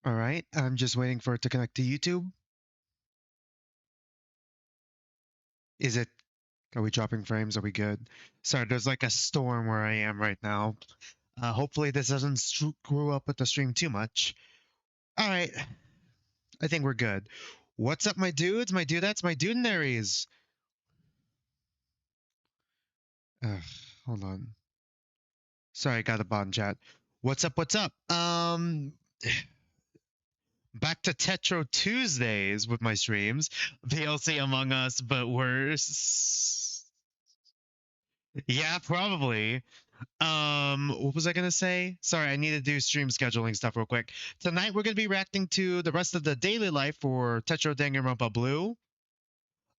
All right, I'm just waiting for it to connect to YouTube. Is it? Are we dropping frames? Are we good? Sorry, there's like a storm where I am right now. Hopefully this doesn't screw up with the stream too much. All right, I think we're good. What's up, my dudes, my dudettes, my dudenaries? Ugh, hold on. Sorry, I got a bot in chat. What's up? What's up? Back to Tetro Tuesdays with my streams. VLC Among Us, but worse. Yeah, probably. What was I gonna say? Sorry, I need to do stream scheduling stuff real quick. Tonight we're gonna be reacting to the rest of the daily life for Tetro Danganronpa Blue.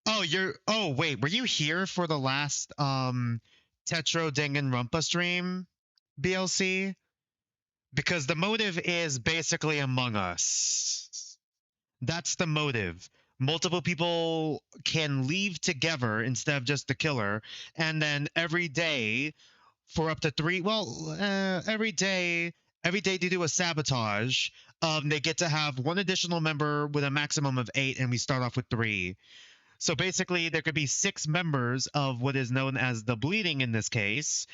Oh wait, were you here for the last Tetro Danganronpa stream, BLC? Because the motive is basically Among Us. That's the motive. Multiple people can leave together instead of just the killer, and then every day for up to three. Well, every day they do a sabotage. They get to have one additional member with a maximum of 8, and we start off with 3. So basically, there could be 6 members of what is known as the bleeding in this case.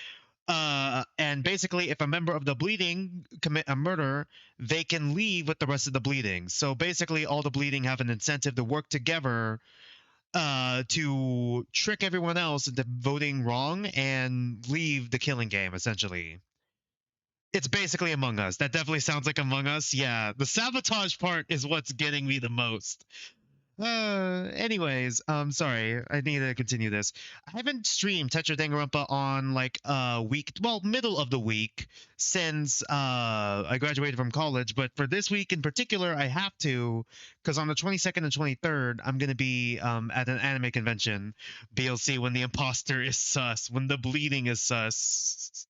And basically, if a member of the bleeding commit a murder, they can leave with the rest of the bleeding. So basically, all the bleeding have an incentive to work together to trick everyone else into voting wrong and leave the killing game, essentially. It's basically Among Us. That definitely sounds like Among Us. Yeah, the sabotage part is what's getting me the most. Anyways, sorry, I need to continue this. I haven't streamed Tetro Danganronpa on like week, well, middle of the week since I graduated from college. But for this week in particular, I have to, because on the 22nd and 23rd, I'm gonna be at an anime convention, BLC, when the imposter is sus, when the bleeding is sus.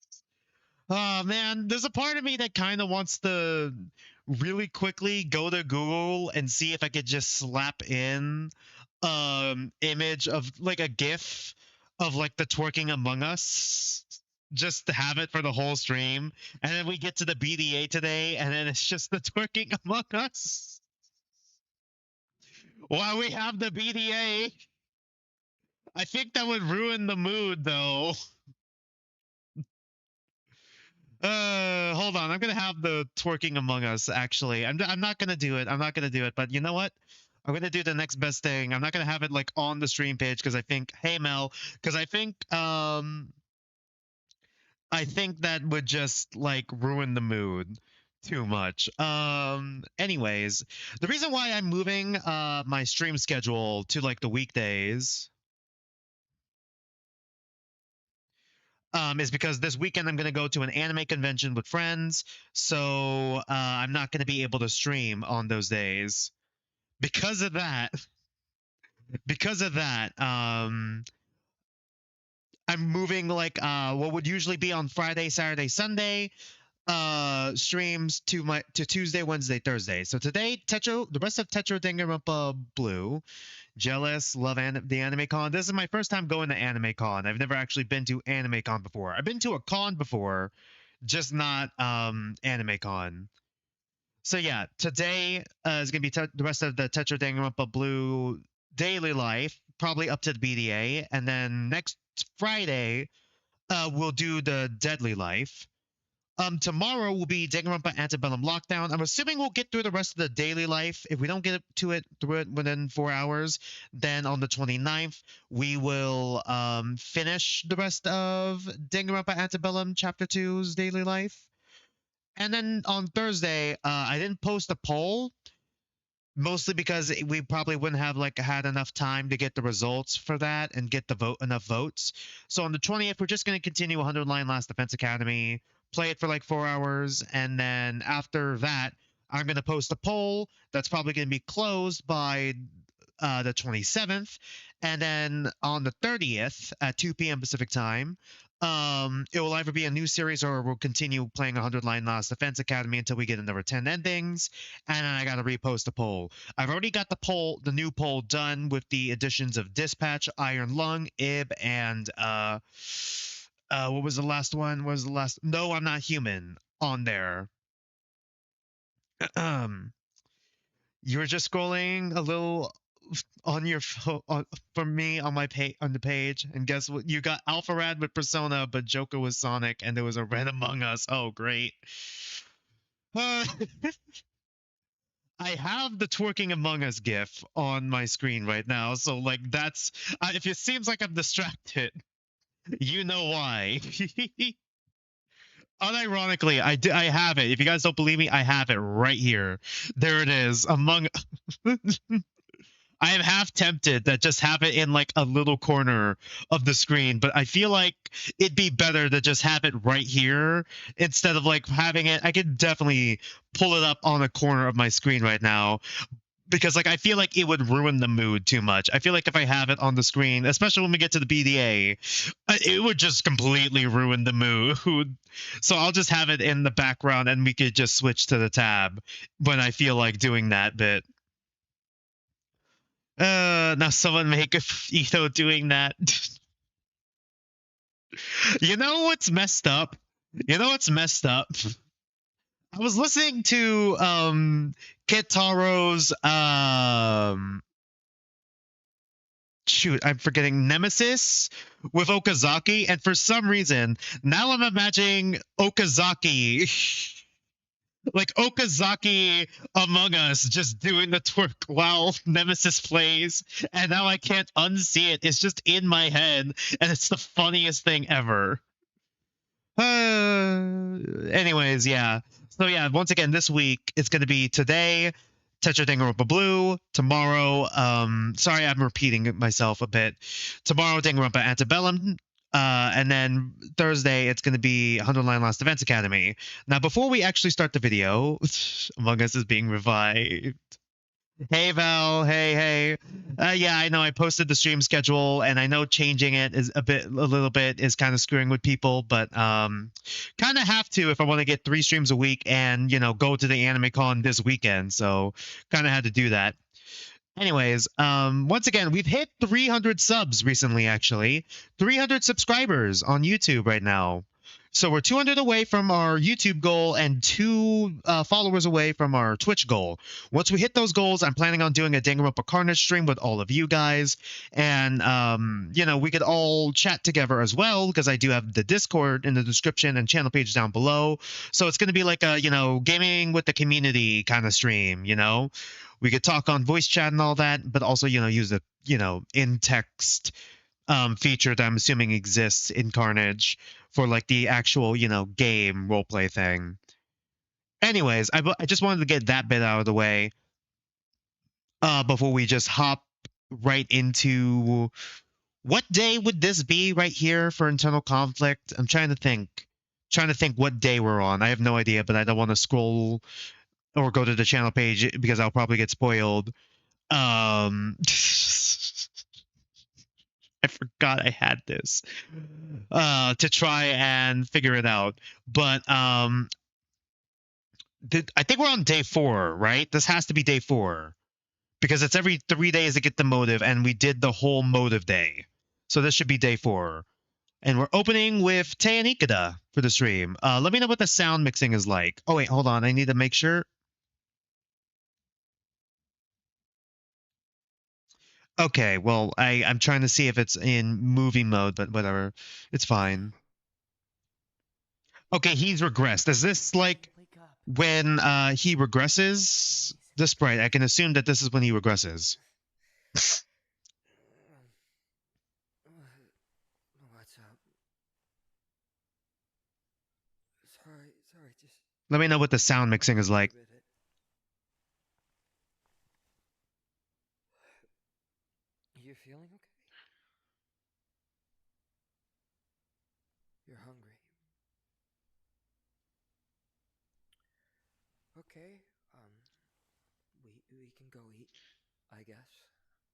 Oh man, there's a part of me that kind of wants to really quickly go to Google and see if I could just slap in image of like a GIF of like the twerking Among Us, just to have it for the whole stream. And then we get to the BDA today, and then it's just the twerking Among Us. While we have the BDA, I think that would ruin the mood though. Hold on. I'm gonna have the twerking Among Us. Actually, I'm not gonna do it. I'm not gonna do it. But you know what? I'm gonna do the next best thing. I'm not gonna have it like on the stream page because I think, hey Mel, because I think that would just like ruin the mood too much. Anyways, the reason why I'm moving my stream schedule to like the weekdays is because this weekend I'm going to go to an anime convention with friends, so I'm not going to be able to stream on those days. Because of that, because of that, I'm moving like what would usually be on Friday, Saturday, Sunday streams to Tuesday, Wednesday, Thursday. So today, the rest of Tetro Danganronpa Blue, Jealous, love the Anime Con. This is my first time going to Anime Con. I've never actually been to Anime Con before. I've been to a con before, just not Anime Con. So yeah, today is gonna be the rest of the Tetro Danganronpa Blue daily life, probably up to the BDA, and then next Friday we'll do the Deadly Life. Tomorrow will be Danganronpa Antebellum Lockdown. I'm assuming we'll get through the rest of the daily life. If we don't get to it through it within 4 hours, then on the 29th we will finish the rest of Danganronpa Antebellum Chapter 2's daily life. And then on Thursday, I didn't post a poll, mostly because we probably wouldn't have like had enough time to get the results for that and get the enough votes. So on the 20th, we're just going to continue 100 Line Last Defense Academy, play it for like 4 hours, and then after that, I'm going to post a poll that's probably going to be closed by the 27th, and then on the 30th at 2 p.m. Pacific time, it will either be a new series or we'll continue playing 100 Line Last Defense Academy until we get another 10 endings. And then I got to repost a poll. I've already got the new poll done with the additions of Dispatch, Iron Lung, Ib, and what was the last one? What was the last? No, I'm Not Human on there. You were just scrolling a little on your phone for me on my page on the page, and guess what? You got Alpha Rad with Persona, but Joker was Sonic, and there was a Red Among Us. Oh, great! Uh, I have the twerking Among Us GIF on my screen right now, so like that's if it seems like I'm distracted, you know why. Unironically, I have it. If you guys don't believe me, I have it right here. There it is. Among I am half tempted that just have it in like a little corner of the screen, but I feel like it'd be better to just have it right here instead of like having it. I could definitely pull it up on a corner of my screen right now because like I feel like it would ruin the mood too much. I feel like if I have it on the screen, especially when we get to the BDA, it would just completely ruin the mood. So I'll just have it in the background and we could just switch to the tab when I feel like doing that bit. Now someone make a Ito doing that. You know what's messed up? You know what's messed up? I was listening to Kitaro's shoot, I'm forgetting Nemesis with Okazaki, and for some reason, now I'm imagining Okazaki like Okazaki Among Us just doing the twerk while Nemesis plays, and now I can't unsee it. It's just in my head, and it's the funniest thing ever. Anyways, yeah. So yeah, once again, this week it's going to be today, Tetro Danganronpa Blue. Tomorrow, sorry, I'm repeating myself a bit. Tomorrow, Danganronpa Antebellum. And then Thursday, it's going to be 109 Last Events Academy. Now, before we actually start the video, Among Us is being revived. Hey Val, hey. Yeah, I know I posted the stream schedule, and I know changing it is a little bit is kind of screwing with people, but kind of have to if I want to get 3 streams a week and go to the Anime Con this weekend. So kind of had to do that. Anyways, once again, we've hit 300 subs recently. Actually, 300 subscribers on YouTube right now. So we're 200 away from our YouTube goal and 2 followers away from our Twitch goal. Once we hit those goals, I'm planning on doing a Danganronpa Carnage stream with all of you guys. And, we could all chat together as well because I do have the Discord in the description and channel page down below. So it's going to be like a, gaming with the community kind of stream, We could talk on voice chat and all that, but also, use the, in-text feature that I'm assuming exists in Carnage for like the actual, game roleplay thing. Anyways, I just wanted to get that bit out of the way before we just hop right into what day would this be right here for internal conflict. I'm trying to think what day we're on. I have no idea, but I don't want to scroll or go to the channel page because I'll probably get spoiled. I forgot I had this to try and figure it out. But I think we're on day 4, right? This has to be day 4 because it's every 3 days to get the motive, and we did the whole motive day. So this should be day 4. And we're opening with Tay and Ikeda for the stream. Let me know what the sound mixing is like. Oh, wait, hold on. I need to make sure. Okay, well, I'm trying to see if it's in movie mode, but whatever. It's fine. Okay, he's regressed. Is this like when he regresses the sprite? I can assume that this is when he regresses. What's up? Sorry, just... Let me know what the sound mixing is like. You feeling okay? You're hungry. Okay, we can go eat, I guess.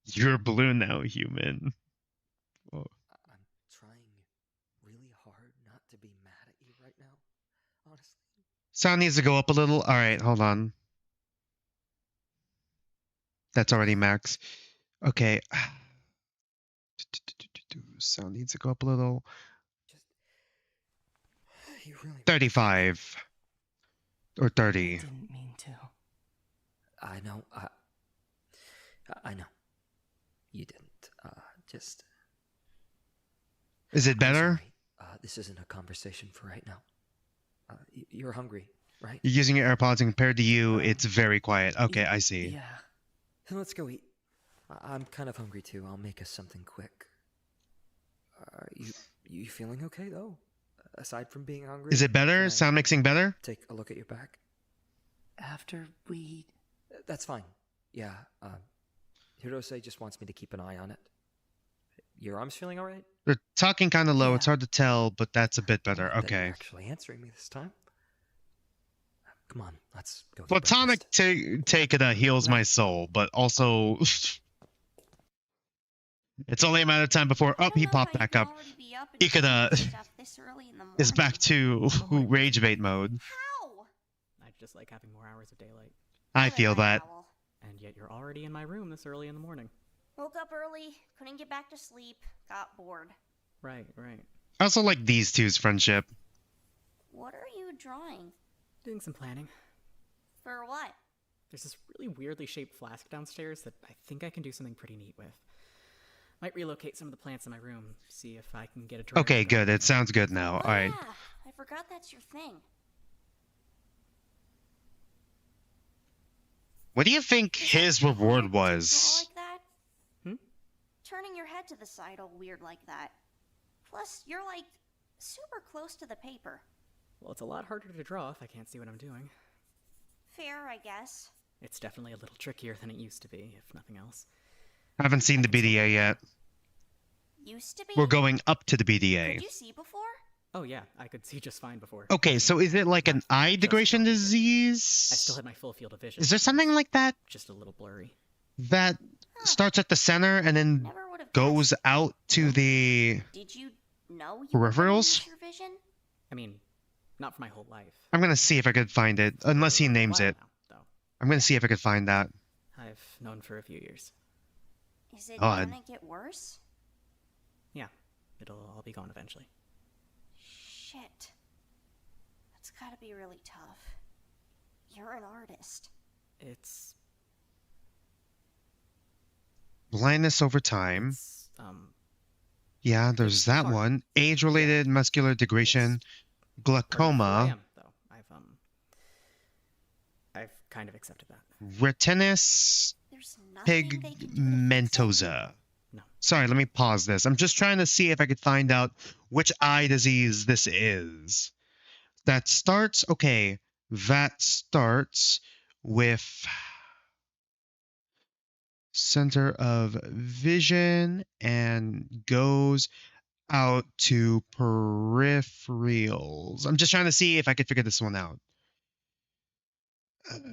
You're blue now, human. Whoa. I'm trying really hard not to be mad at you right now, honestly. Sound needs to go up a little. All right, hold on. That's already max. Okay. Sound needs to go up a little. You really 35 or 30. didn't mean to. I know. I know. You didn't. Just. Is it I'm better? sorry. This isn't a conversation for right now. You're hungry, right? You're using your AirPods, and compared to you, it's very quiet. Okay, I see. Yeah. Let's go eat. I'm kind of hungry too. I'll make us something quick. You feeling okay though? Aside from being hungry? Is it better? Sound mixing better? Take a look at your back. After we... That's fine. Yeah, Hirose just wants me to keep an eye on it. Your arm's feeling alright? They're talking kind of low. Yeah. It's hard to tell, but that's a bit better. You're Okay. actually answering me this time. Come on, let's go get Platonic take it heals my soul, but also it's only a matter of time before he popped back up. Ikeda is back to rage bait mode. How? I just like having more hours of daylight. I feel that. And yet you're already in my room this early in the morning. Woke up early, couldn't get back to sleep, got bored. Right. I also like these two's friendship. What are you drawing? Doing some planning. For what? There's this really weirdly shaped flask downstairs that I think I can do something pretty neat with. Might relocate some of the plants in my room, see if I can get a terrarium. Okay, good. It sounds good now. Oh, Alright. yeah. I forgot that's your thing. What do you think his reward was? Draw like that? Turning your head to the side all weird like that. Plus, you're like super close to the paper. Well, it's a lot harder to draw if I can't see what I'm doing. Fair, I guess. It's definitely a little trickier than it used to be, if nothing else. Haven't seen the BDA yet. Used to be? We're going up to the BDA. Could you see before? Oh yeah, I could see just fine before. Okay, so is it like an eye degradation disease? I still had my full field of vision. Is there something like that? Just a little blurry. That starts at the center and then Never would have goes out to the Did you know you peripherals? your vision? I mean, not for my whole life. I'm gonna see if I could find it, unless he names it. Now, though. I'm gonna see if I could find that. I've known for a few years. Is it Odd. gonna get worse? Yeah, it'll all be gone eventually. Shit. That's gotta be really tough. You're an artist. It's Blindness over time. um Yeah, there's that hard. one. Age-related muscular degradation. I Glaucoma. am, though. I've kind of accepted that. Retinus There's nothing they can do to fix it. pigmentosa. No. Sorry, let me pause this. I'm just trying to see if I could find out which eye disease this is. That starts with center of vision and goes out to peripherals. I'm just trying to see if I could figure this one out.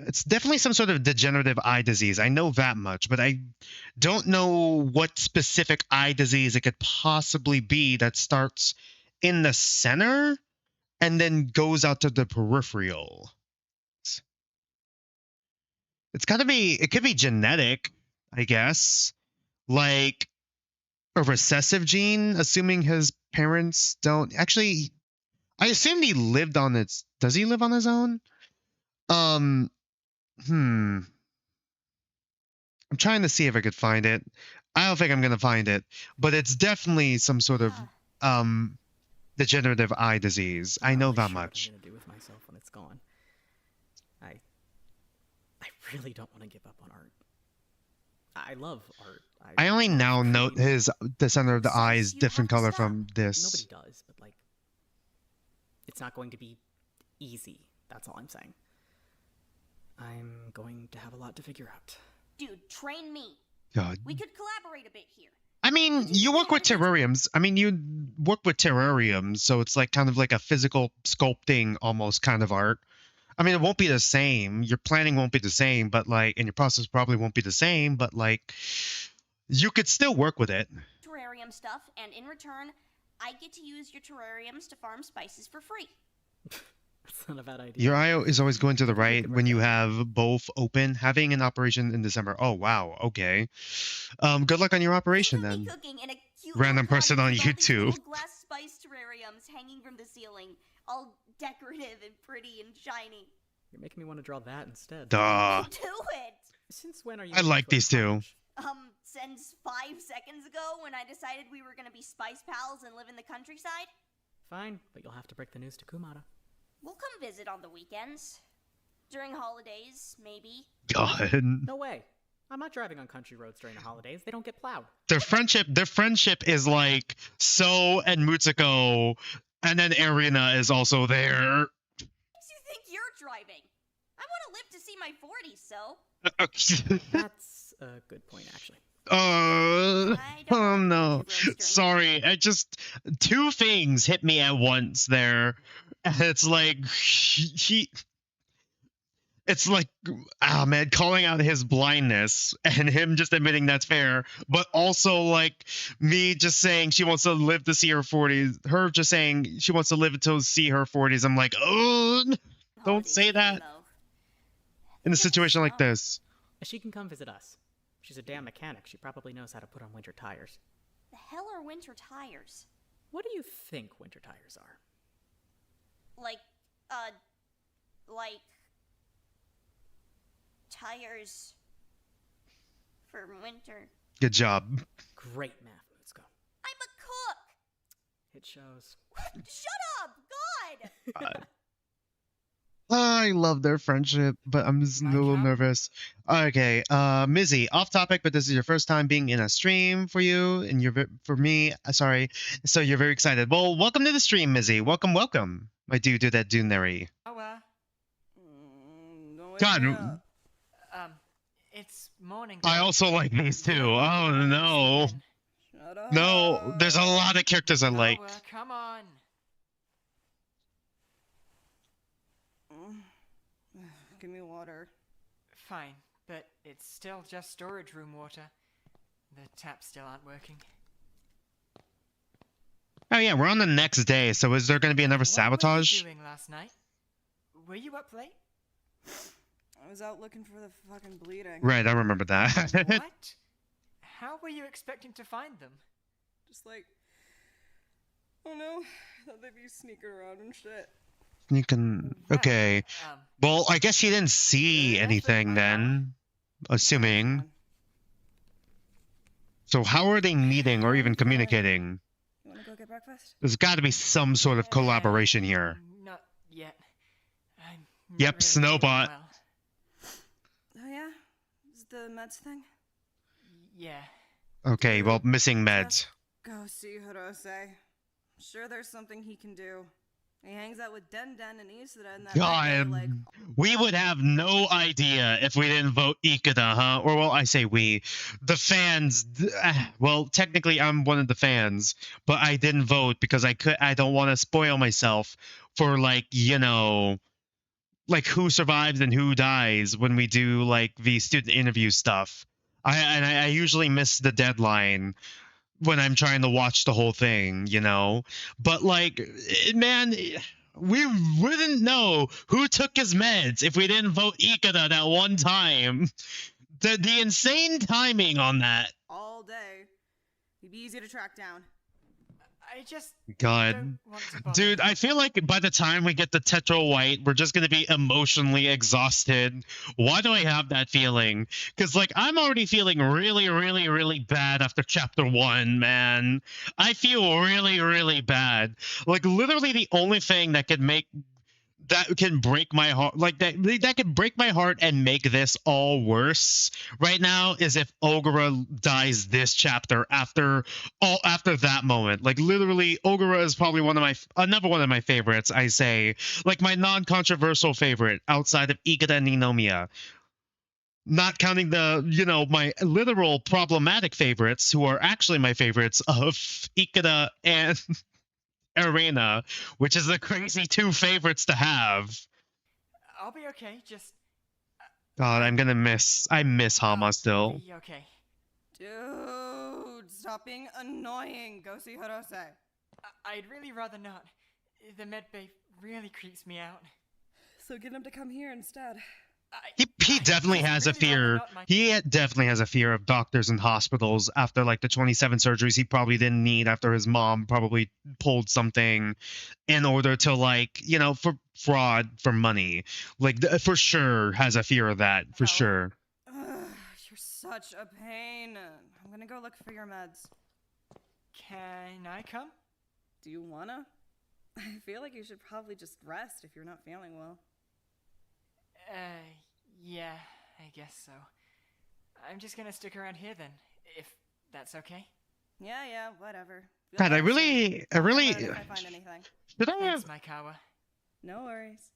It's definitely some sort of degenerative eye disease. I know that much, but I don't know what specific eye disease it could possibly be that starts in the center and then goes out to the peripheral. It could be genetic, I guess. Like a recessive gene, assuming his parents don't. Actually, I assumed he lived on its. Does he live on his own? I'm trying to see if I could find it. I don't think I'm gonna find it, but it's definitely some sort of degenerative eye disease. I know that much. What I'm gonna do with myself when it's gone. I really don't want to give up on art. I love art. I only now note the center of the eye is different color from this. Nobody does, but like, it's not going to be easy. That's all I'm saying. I'm going to have a lot to figure out. Dude, train me. God. We could collaborate a bit here. I mean, you work with terrariums. So it's like kind of like a physical sculpting almost kind of art. I mean, it won't be the same. Your planning won't be the same, but like, and your process probably won't be the same, but like, you could still work with it. Terrarium stuff, and in return, I get to use your terrariums to farm spices for free. That's not a bad idea. Your eye is always going to the right when you have both open. Having an operation in December. Oh, wow. Okay. Good luck on your operation Think of me then. cooking in a cute Random little person cottage on with all these YouTube. little glass spice terrariums hanging from the ceiling, all decorative and pretty and shiny. You're making me want to draw that instead. Duh. Do it! Since when are you? I like these two. Since 5 seconds ago when I decided we were gonna be spice pals and live in the countryside. Fine, but you'll have to break the news to Kumara. We'll come visit on the weekends. During holidays, maybe. God. No way. I'm not driving on country roads during the holidays. They don't get plowed. Their friendship is like So and Mutsuko, and then Arena is also there. What makes you think you're driving? I want to live to see my 40s, so. That's a good point, actually. Oh no. roads Sorry, I just two things hit me at once there. And it's like it's like, ah man, calling out his blindness and him just admitting that's fair, but also like me just saying she wants to live to see her 40s, her just saying she wants to live until see her 40s. I'm like, oh, don't say that in a situation like this. She can come visit us. She's a damn mechanic. She probably knows how to put on winter tires. The hell are winter tires? What do you think winter tires are? Like tires for winter. Good job. Great math, Mutsuko. I'm a cook! It shows. Shut up! God! I love their friendship, but I'm just a little nervous. Okay, Mizzy, off topic, but this is your first time being in a stream for you, and for me, sorry, so you're very excited. Well, welcome to the stream, Mizzy. Welcome, welcome. My dude, do that Dunary. God, it's morning. I also like these two. Oh no. Shut up. No, there's a lot of characters I like. Come on. Give me water. Fine, but it's still just storage room water. The taps still aren't working. Oh yeah, we're on the next day, so is there going to be another sabotage? What were you doing last night? Were you up late? I was out looking for the fucking bleeding. Right, I remember that. What? How were you expecting to find them? Just like, oh no, thought they'd be sneaking around and shit. You can. Okay. Well, I guess she didn't see anything then, assuming. So how are they meeting or even communicating? You wanna go get breakfast? There's got to be some sort of collaboration here. Not yet. I'm Yep, really Snowbot. well. Oh yeah? Is the meds thing? Yeah. Okay, well, missing meds. Just go see Hirose. Sure there's something he can do. He hangs out with Den and Isuda and that God, like, we would have no idea if we didn't vote Ikeda, huh? Or, well, I say we. The fans, well, technically I'm one of the fans, but I didn't vote because I don't want to spoil myself for, like, you know, like who survives and who dies when we do, like, the student interview stuff. I usually miss the deadline when I'm trying to watch the whole thing, you know? But, like, man, we wouldn't know who took his meds if we didn't vote Ikeda that one time. The insane timing on that. all day. He'd be easy to track down. I just God. don't want to bother. Dude, I feel like by the time we get to Tetro White, we're just going to be emotionally exhausted. Why do I have that feeling? Because, like, I'm already feeling really, really, really bad after Chapter 1, man. I feel really, really bad. Like, literally the only thing that can break my heart, like that could break my heart and make this all worse right now is if Ogura dies this chapter after that moment. Like, literally, Ogura is probably another one of my favorites. I say, like, my non-controversial favorite outside of Ikeda and Ninomiya, not counting the, you know, my literal problematic favorites who are actually my favorites of Ikeda and Arena, which is the crazy two favorites to have. I'll be okay. Just God, I miss Hama still. be okay. Dude, stop being annoying. Go see Hirose. I'd really rather not. The med bay really creeps me out. So get him to come here instead. He definitely just has a really rather fear. not, my- He definitely has a fear of doctors and hospitals after like the 27 surgeries he probably didn't need after his mom probably pulled something in order to like, for fraud for money. Like for sure has a fear of that for Kawa? sure. Ugh, you're such a pain. I'm gonna go look for your meds. Can I come? Do you wanna? I feel like you should probably just rest if you're not feeling well. Yeah, I guess so. I'm just gonna stick around here then, if that's okay. Yeah, whatever. Feel God, I better soon. really I'll run if I find anything. should I Thanks, have my Kawa. No worries.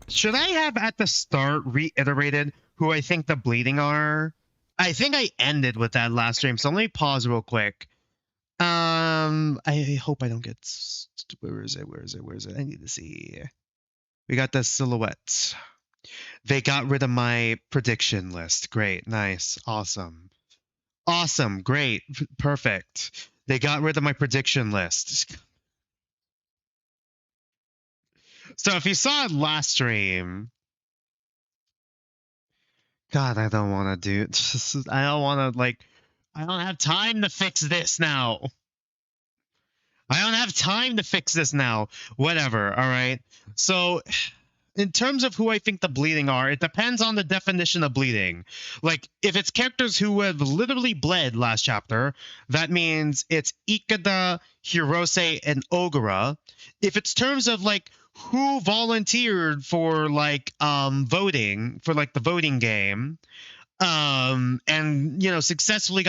should I have at the start reiterated who I think the bleeding are? I think I ended with that last stream, so let me pause real quick. I hope I don't get. Where is it? I need to see. We got the silhouettes. They got rid of my prediction list. Great, nice, awesome, great, perfect. They got rid of my prediction list. So if you saw it last stream, God, I don't want to do. I don't want to I don't have time to fix this now. Whatever. All right. So, in terms of who I think the bleeding are, it depends on the definition of bleeding. Like, if it's characters who have literally bled last chapter, that means it's Ikeda, Hirose, and Ogura. If it's terms of like who volunteered for voting for like the voting game, and successfully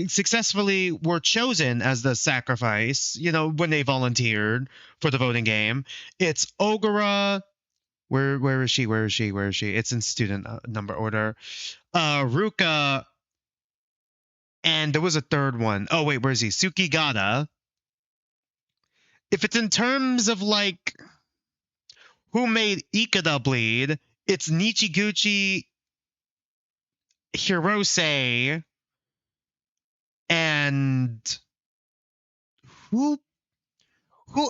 successfully were chosen as the sacrifice, when they volunteered for the voting game, it's Ogura. Where is she? It's in student number order. Ruka, and there was a third one. Oh wait, where is he? Sukigata. If it's in terms of like who made Ikeda bleed, it's Nichiguchi, Hirose, and who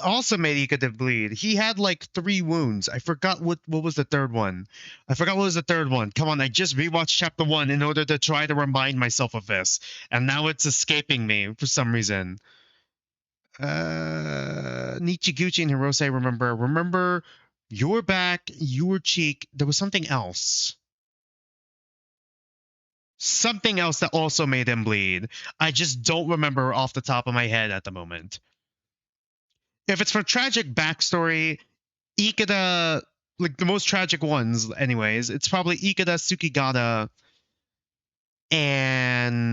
also made Ikeda bleed? He had like 3 wounds. I forgot what was the third one. Come on, I just rewatched chapter 1 in order to try to remind myself of this, and now it's escaping me for some reason. Nichiguchi and Hirose, remember your back, your cheek. There was something else that also made him bleed. I just don't remember off the top of my head at the moment. If it's for tragic backstory, Ikeda, like the most tragic ones anyways, it's probably Ikeda, Sukigata, and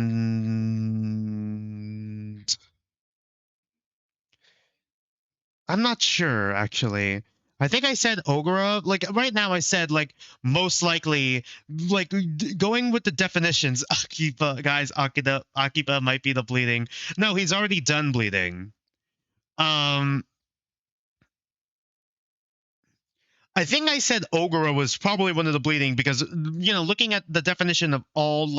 I'm not sure actually. I think I said Ogura. Like right now I said like most likely, like going with the definitions, Akiba might be the bleeding. No, he's already done bleeding. I think I said Ogura was probably one of the bleeding because looking at the definition of all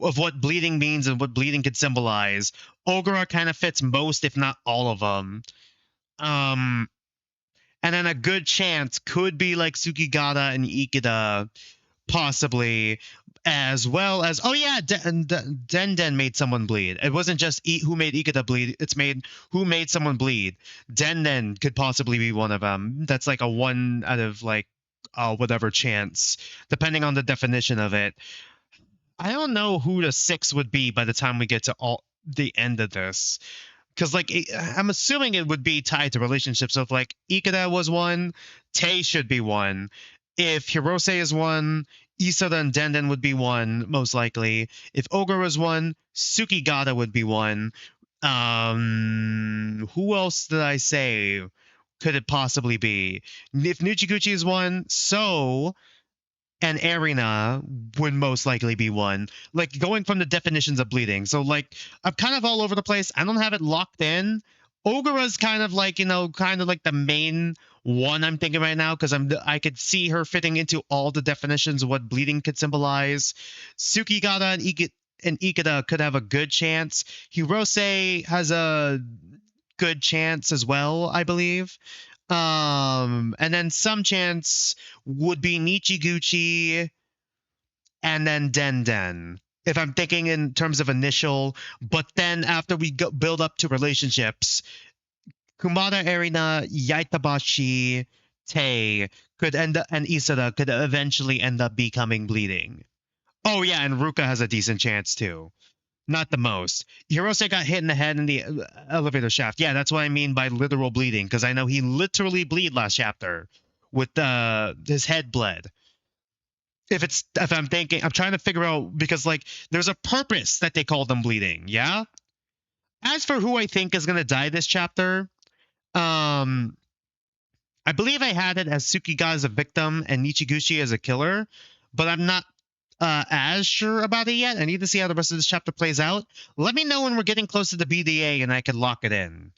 of what bleeding means and what bleeding could symbolize, Ogura kind of fits most if not all of them. And then a good chance could be like Sukigata and Ikeda, possibly, as well as Den made someone bleed. It wasn't just who made Ikeda bleed; it's who made someone bleed. Den could possibly be one of them. That's like a 1 out of whatever chance, depending on the definition of it. I don't know who the 6 would be by the time we get to the end of this. Because I'm assuming it would be tied to relationships. So if Ikeda was 1, Tei should be 1. If Hirose is 1, Isada and Den would be 1, most likely. If Ogura was 1, Sukigata would be 1. Who else did I say could it possibly be? If Nichiguchi is 1, So and Erina would most likely be 1. Going from the definitions of bleeding. So I'm kind of all over the place. I don't have it locked in. Ogura's kind of the main one I'm thinking right now because I could see her fitting into all the definitions of what bleeding could symbolize. Sukigata and Ikeda could have a good chance. Hirose has a good chance as well, I believe. And then some chance would be Nichiguchi and then Den Den. If I'm thinking in terms of initial, but then after we build up to relationships, Kumada Erina, Yaitabashi, Tei could end up, and Isada could eventually end up becoming bleeding. Oh yeah, and Ruka has a decent chance too. Not the most. Hirose got hit in the head in the elevator shaft. Yeah, that's what I mean by literal bleeding, because I know he literally bleed last chapter with his head bled. If I'm thinking, I'm trying to figure out, because like there's a purpose that they call them bleeding. Yeah. As for who I think is gonna die this chapter, I believe I had it as Tsukiga as a victim and Nichiguchi as a killer, but I'm not as sure about it yet. I need to see how the rest of this chapter plays out. Let me know when we're getting close to the BDA and I can lock it in.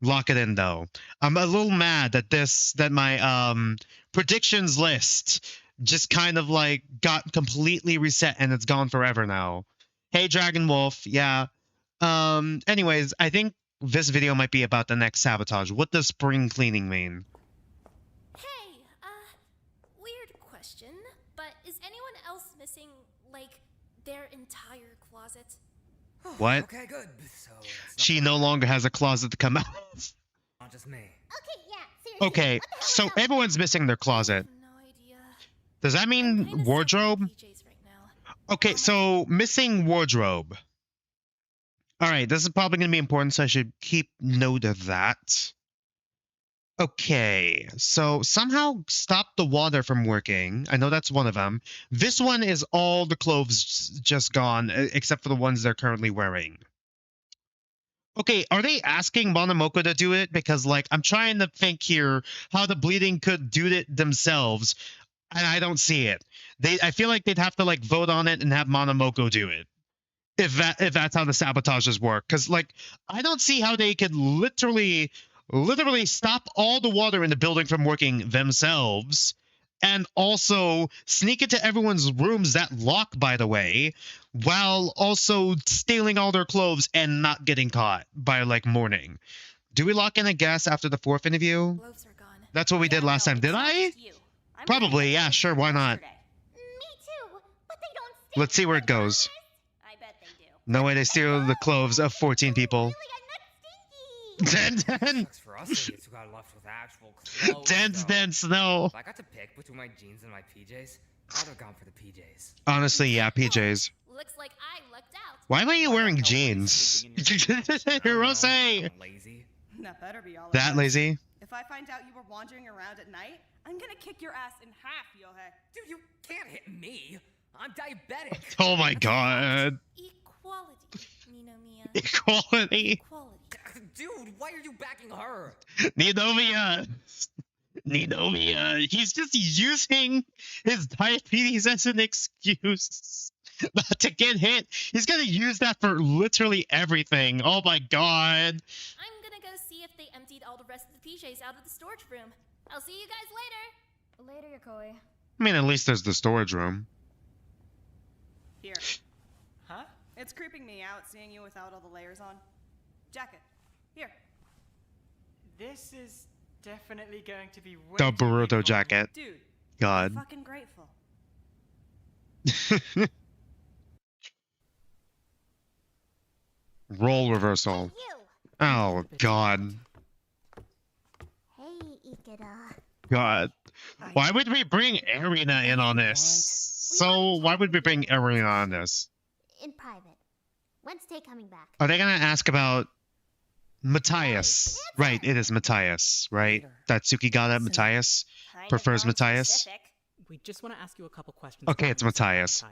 Lock it in though. I'm a little mad that my predictions list just kind of like got completely reset and it's gone forever now. Hey Dragon Wolf, yeah. Anyways, I think this video might be about the next sabotage. What does spring cleaning mean? Hey, weird question, but is anyone else missing, like, their entire closet? What? Okay, good. So She no longer has a closet to come out of. not just me. Okay, yeah, seriously. Okay, what the hell so is that? everyone's missing their closet. No idea. Does that I'm mean kinda wardrobe? stuck in PJs right now. Okay, so missing wardrobe. All right, this is probably going to be important, so I should keep note of that. Okay, so somehow stop the water from working. I know that's one of them. This one is all the clothes just gone, except for the ones they're currently wearing. Okay, are they asking Monomoko to do it? Because, like, I'm trying to think here how the bleeding could do it themselves, and I don't see it. I feel like they'd have to, like, vote on it and have Monomoko do it. If that's how the sabotages work. Because, like, I don't see how they could literally stop all the water in the building from working themselves and also sneak into everyone's rooms that lock, by the way, while also stealing all their clothes and not getting caught by, like, morning. Do we lock in a guess after the 4th interview? Gloves are gone. That's what we did last time. Did I? Probably, yeah, sure, why not? Me too, but they don't stay. Let's see where it goes. I bet they do. No way they steal the clothes of 14 people. Den Den! Sucks for us idiots who got left with actual clothes. Den's though. Den Snow. If I got to pick between my jeans and my PJs, I'd have gone for the PJs. Honestly, yeah, PJs. Looks like I lucked out. Why am I wearing Why the hell are you jeans? sleeping in Hirose! I'm lazy. That better be all of That it. lazy? If I find out you were wandering around at night, I'm gonna kick your ass in half, Yohei. Dude, you can't hit me. I'm diabetic. Oh my god. Equality, Ninomiya. Equality. Equality. Dude, why are you backing her? Ninomiya. Ninomiya. He's just using his diabetes as an excuse not to get hit. He's gonna use that for literally everything. Oh my god. I'm gonna go see if they emptied all the rest of the PJs out of the storage room. I'll see you guys later. Later, Yokoi. I mean, at least there's the storage room. Here. Huh? It's creeping me out seeing you without all the layers on. Jacket. Here. This is definitely going to be way The too big for Boruto me. jacket. Dude, God. I'm fucking grateful. Role reversal. You. Oh god. Hey, Ikeda. God. Why would we bring Arena in on this? So why would we bring Arena on this? In private. When's Tay coming back? Are they gonna ask about Matthias? Right, it is Matthias, right? That Tsukigata Matthias Kind of prefers Matthias. non-specific. We just want to ask you a couple questions. Okay, about it's Matthias.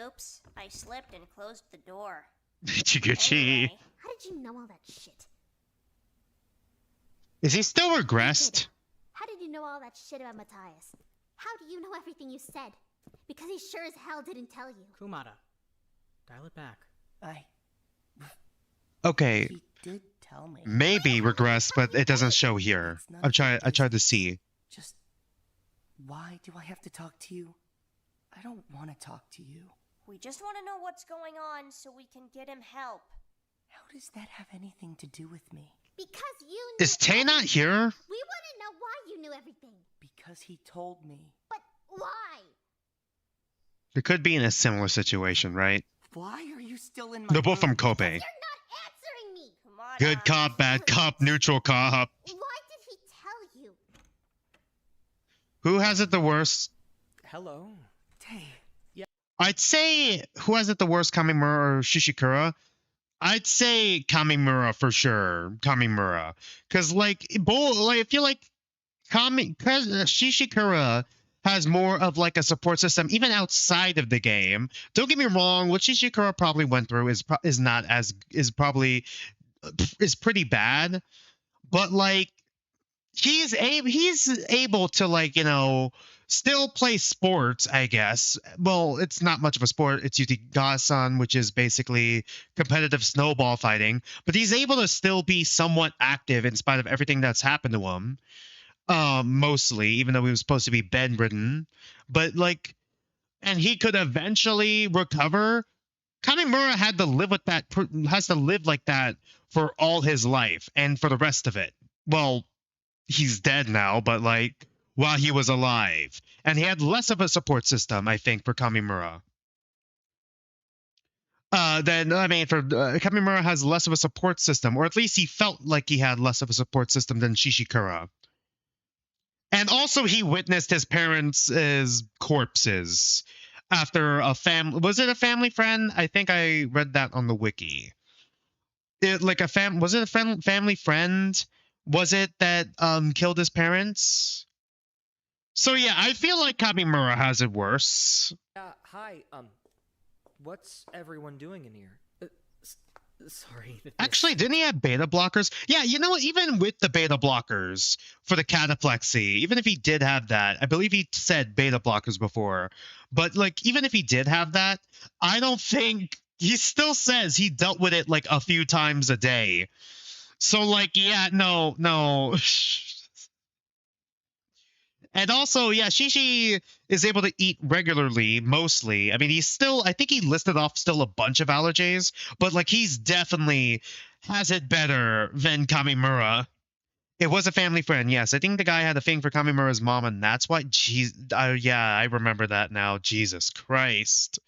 Oops, I slipped and closed the door. Ichiguchi. Anyway, How did you know all that shit? Is he still regressed? How did you know all that shit about Matthias? How do you know everything you said? Because he sure as hell didn't tell you. Kumada, dial it back. Okay, He did tell me. maybe regressed, but it doesn't show here. I tried to see. Just why do I have to talk to you? I don't want to talk to you. we just want to know what's going on so we can get him help. How does that have anything to do with me? Because you knew Is Tay not here? We want to know why you knew everything. Because he told me. But why? They could be in a similar situation, right? Why are you still in my They're both from room? Kobe. You're not answering me. Come on. Good cop, bad cop, neutral cop. Why did he tell you? Who has it the worst? Hello. Tay. I'd say who has it the worst, Kamimura or Shishikura? I'd say Kamimura for sure. Kamimura. Because, like, I feel like Shishikura has more of, like, a support system, even outside of the game. Don't get me wrong, what Shishikura probably went through is pretty bad. But, like, he's able to, like, you know, still play sports, I guess. Well, it's not much of a sport. It's Yutigasan, which is basically competitive snowball fighting. But he's able to still be somewhat active in spite of everything that's happened to him. Mostly, even though he was supposed to be bedridden. But, like, and he could eventually recover. Kamimura has to live like that for all his life and for the rest of it. Well, he's dead now, but, like, while he was alive. And he had less of a support system, I think, for Kamimura. Kamimura has less of a support system, or at least he felt like he had less of a support system than Shishikura. And also he witnessed his parents' corpses after was it a family friend? I think I read that on the wiki. Was it a family friend? Was it that killed his parents? So yeah, I feel like Kamimura has it worse. Hi, what's everyone doing in here? Sorry. Actually, didn't he have beta blockers? Yeah, you know what? Even with the beta blockers for the cataplexy, even if he did have that, I believe he said beta blockers before. But, like, even if he did have that, I don't think he still says he dealt with it like a few times a day. So, like, yeah, no. And also, yeah, Shishi is able to eat regularly, mostly. I mean, I think he listed off still a bunch of allergies, but, like, he's definitely has it better than Kamimura. It was a family friend, yes. I think the guy had a thing for Kamimura's mom, and that's why, yeah, I remember that now. Jesus Christ.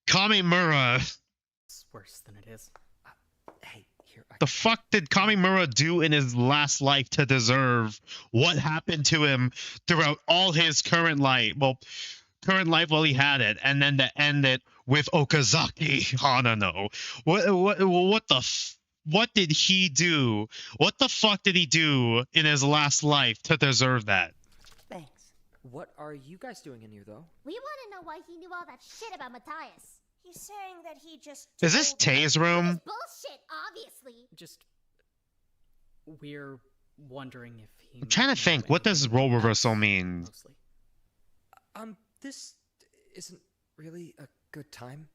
Kamimura. It's worse than it is. Hey, here. The fuck did Kamimura do in his last life to deserve what happened to him throughout all his current life? Well, current life while he had it, and then to end it with Okazaki Hanano. What did he do? What the fuck did he do in his last life to deserve that? Thanks. What are you guys doing in here, though? We want to know why he knew all that shit about Matthias. He's saying that he just. Is this Tay's room? Bullshit, obviously. Just we're wondering if he. I'm trying to think. What does role reversal mean? Mostly. This isn't really a good time.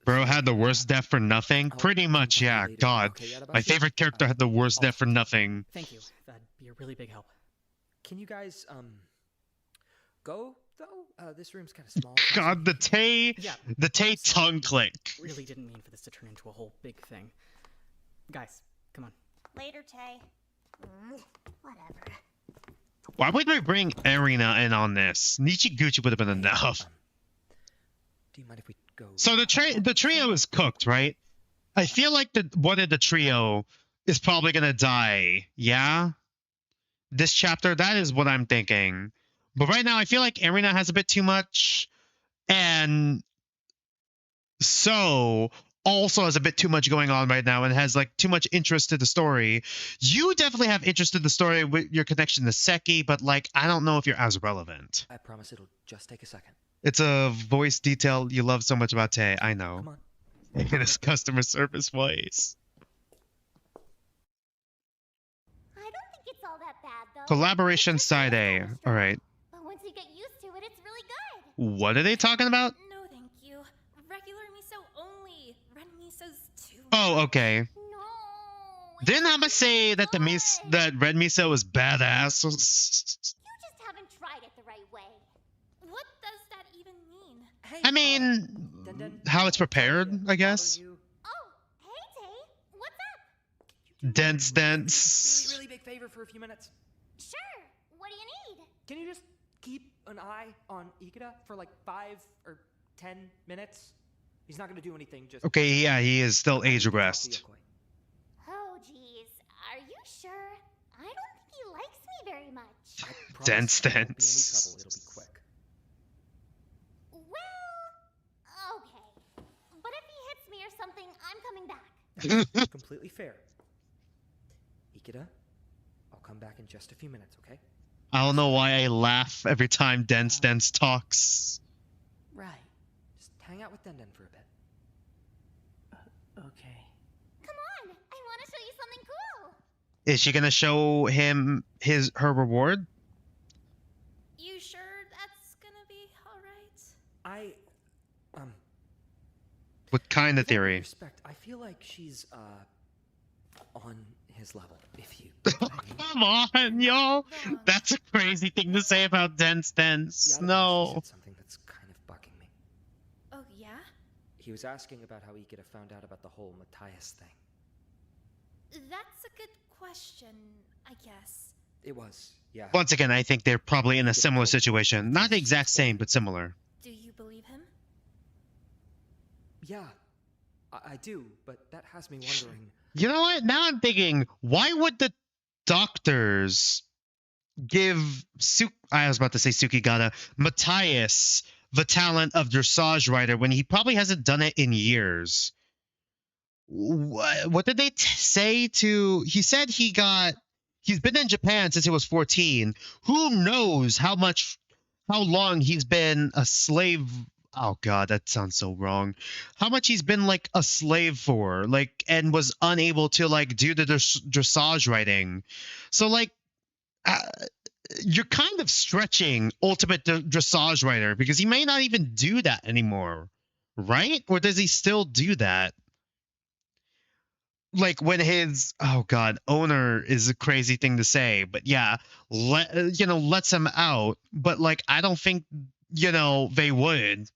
Bro had the worst death for nothing? Pretty much, yeah. God. My favorite character had the worst death for nothing. Thank you. That'd be a really big help. Can you guys, go, though? This room's kind of small. God, the Tay tongue click. Really didn't mean for this to turn into a whole big thing. Guys, come on. Later, Tay. Whatever. Why would we bring Arena in on this? Nichiguchi would have been enough. Do you mind if we go? So the trio is cooked, right? I feel like one of the trio is probably gonna die. Yeah? This chapter, that is what I'm thinking. But right now, I feel like Arena has a bit too much, and So also has a bit too much going on right now and has like too much interest to the story. You definitely have interest in the story with your connection to Seki, but like I don't know if you're as relevant. I promise it'll just take a second. It's a voice detail you love so much about Tay. I know. Come on. In his customer service voice. I don't think it's all that bad, though. Collaboration side A. All right. But once you get used to it, it's really good. What are they talking about? No, thank you. Regular miso only. Red miso's too. Oh, okay. No. Didn't Hama say that that red miso was badass? You just haven't tried it the right way. What does that even mean? Hey, I mean, how it's prepared, I guess. Oh, hey, Tay. What's up? Dense. Really, really big favor for a few minutes? Sure. What do you need? Can you just keep an eye on Ikeda for like 5 or 10 minutes? He's not gonna do anything, just... Okay, yeah, he is still age regressed. Oh, jeez. Are you sure? I don't think he likes me very much. I promise Dense. there won't be any trouble. It'll be quick. Well, okay. But if he hits me or something, I'm coming back. Completely fair. Ikeda, I'll come back in just a few minutes, okay? I don't know why I laugh every time Dense talks. Right. Just hang out with Den for a bit. Okay. Come on. I want to show you something cool. Is she gonna show him her reward? You sure that's gonna be alright? What kind of With all due theory? respect, I feel like she's on his level, if you... Come on, yo! That's a crazy thing to say about Dense. Yeah, I don't know, she No. said something that's kind of bugging me. Oh, yeah? He was asking about how Ikeda found out about the whole Matthias thing. That's a good question, I guess. It was, yeah. Once again, I think they're probably in a similar situation. Not the exact same, but similar. Do you believe him? Yeah, I do, but that has me wondering... You know what? Now I'm thinking, why would the doctors give I was about to say Sukigata, Matthias, the talent of dressage rider when he probably hasn't done it in years? What did they say to... He said he's been in Japan since he was 14. Who knows how long he's been a slave... Oh god, that sounds so wrong. How much he's been like a slave for, like, and was unable to like do the dressage riding. So like, you're kind of stretching ultimate dressage rider because he may not even do that anymore, right? Or does he still do that? Like when his owner is a crazy thing to say, but yeah, lets him out. But like, I don't think they would.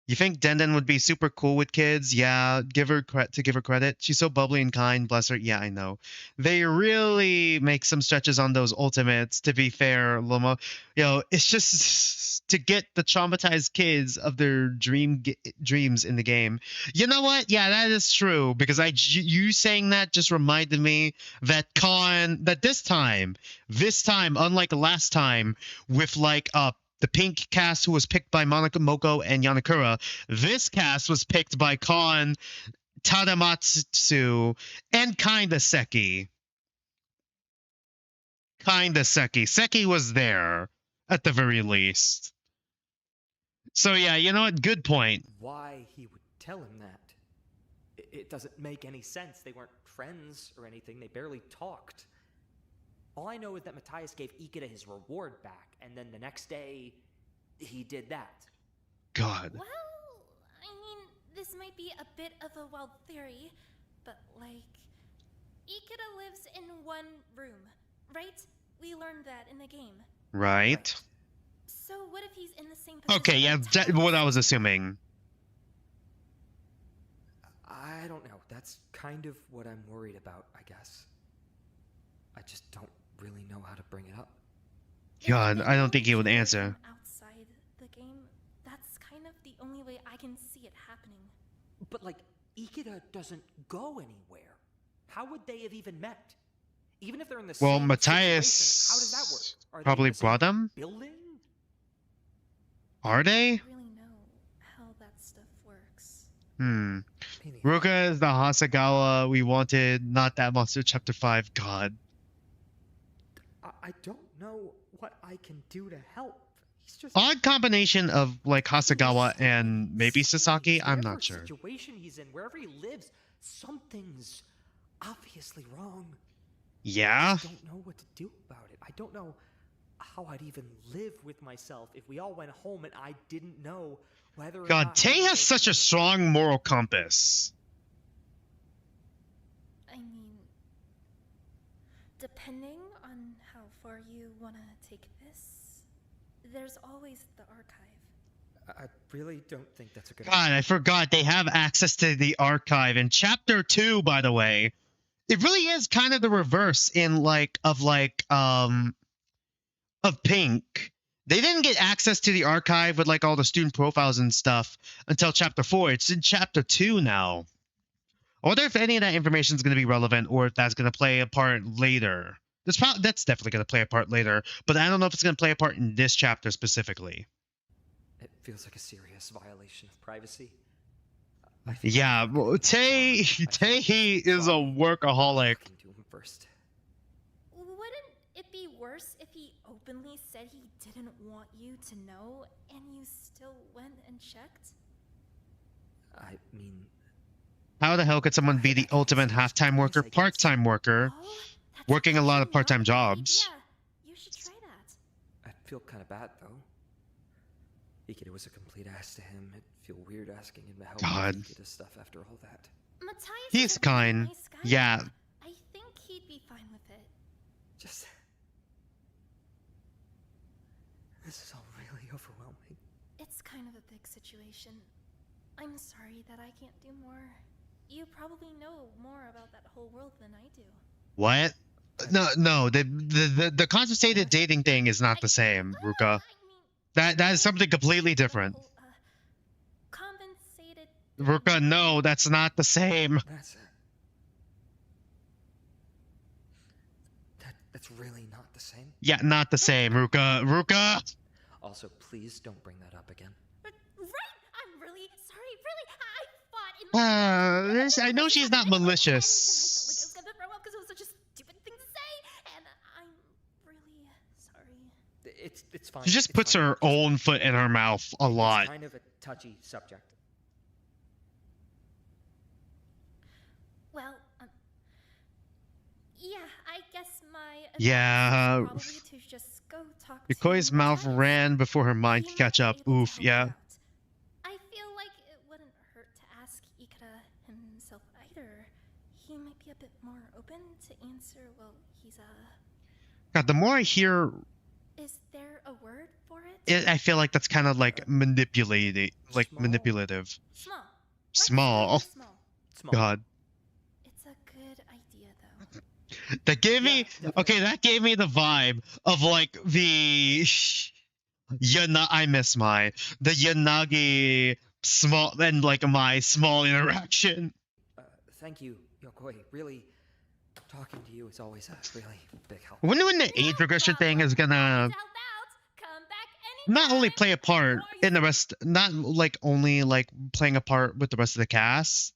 You think Den would be super cool with kids? Yeah, give her credit. She's so bubbly and kind, bless her. Yeah, I know. They really make some stretches on those ultimates, to be fair, Loma. It's just to get the traumatized kids of their dreams in the game. You know what? Yeah, that is true, because you saying that just reminded me that this time, unlike last time, with like the pink cast who was picked by Monica Moko and Yanakura, this cast was picked by Kon, Tadamatsu, and kinda Seki. Seki was there, at the very least. So yeah, you know what? Good point. Why he would tell him that? It doesn't make any sense. They weren't friends or anything. They barely talked. All I know is that Matthias gave Ikeda his reward back, and then the next day, he did that. God. Well, I mean, this might be a bit of a wild theory, but like, Ikeda lives in one room, right? We learned that in the game. Right. So what if he's in the same position? Okay, yeah, that's what I was assuming. I don't know. That's kind of what I'm worried about, I guess. I just don't really know how to bring it up. God, I don't think he would answer. Outside the game, that's kind of the only way I can see it happening. But like, Ikeda doesn't go anywhere. How would they have even met? Even if they're in the same Matthias situation, how does that work? Are probably they in the same brought them? building? Are they? I don't really know how that stuff works. Ruka is the Hasagawa we wanted, not that monster chapter 5. God. I don't know what I can do to help. He's just Odd combination of like Hasagawa and maybe Sasaki. I'm not sure. Situation he's in, wherever he lives, something's obviously wrong. Yeah. I don't know what to do about it. I don't know how I'd even live with myself if we all went home and I didn't know whether or God, not Tay has such a strong moral compass. I mean, depending on how far you want to take this, there's always the archive. I really don't think that's a good God, I forgot they have access to the archive. In chapter 2, by the way, it really is kind of the reverse in of Pink. They didn't get access to the archive with like all the student profiles and stuff until chapter 4. It's in chapter 2 now. I wonder if any of that information is going to be relevant or if that's going to play a part later. That's definitely going to play a part later, but I don't know if it's going to play a part in this chapter specifically. It feels like a serious violation of privacy. Yeah, well, Tae is a workaholic. To him first. Wouldn't it be worse if he openly said he didn't want you to know and you still went and checked? I mean, How the hell could someone be the ultimate half-time worker, part-time worker, Oh, that's working a lot of actually part-time not a bad jobs? idea. You should try that. I'd feel kind of bad though. Ikeda was a complete ass to him. It'd feel weird asking him to help God. with Ikeda's stuff after all that. Matthias He's is a really kind. nice guy. Yeah. I think he'd be fine with it. Just... This is all really overwhelming. It's kind of a big situation. I'm sorry that I can't do more. You probably know more about that whole world than I do. What? No. The concentrated dating thing is not the same, Ruka. That is something completely different. Compensated. Ruka, no, that's not the same. That's really not the same. Yeah, not the same, Ruka. Ruka! Also, please don't bring that up again. Right! I'm really sorry. Really, I fought in I know she's not malicious. I was gonna throw up because it was such a stupid thing to say, and I'm really sorry. It's fine. She just it's puts fine. her own foot in her mouth a lot. It's kind of a touchy subject. Well, yeah, I guess my Yeah. advice is probably to just go talk to Yukou's mouth Matthias. ran before her mind He could catch might up. be able to Oof, help you yeah. out. I feel like it wouldn't hurt to ask Ikeda himself either. He might be a bit more open to answer. Well, he's God, the more I hear Is there a word for it? it, I feel like that's kind of like manipulating, like Small. manipulative. Small. Small. Small. Small. God. It's a good idea, though. That gave me definitely. okay. That gave me the vibe of like the I miss the Yanagi small and like my small interaction. Thank you, Yokoi. Really, talking to you is always a really big help. I wonder when the age regression thing is gonna Help out. Come back anytime. not only play a part in the rest, not like only like playing a part with the rest of the cast,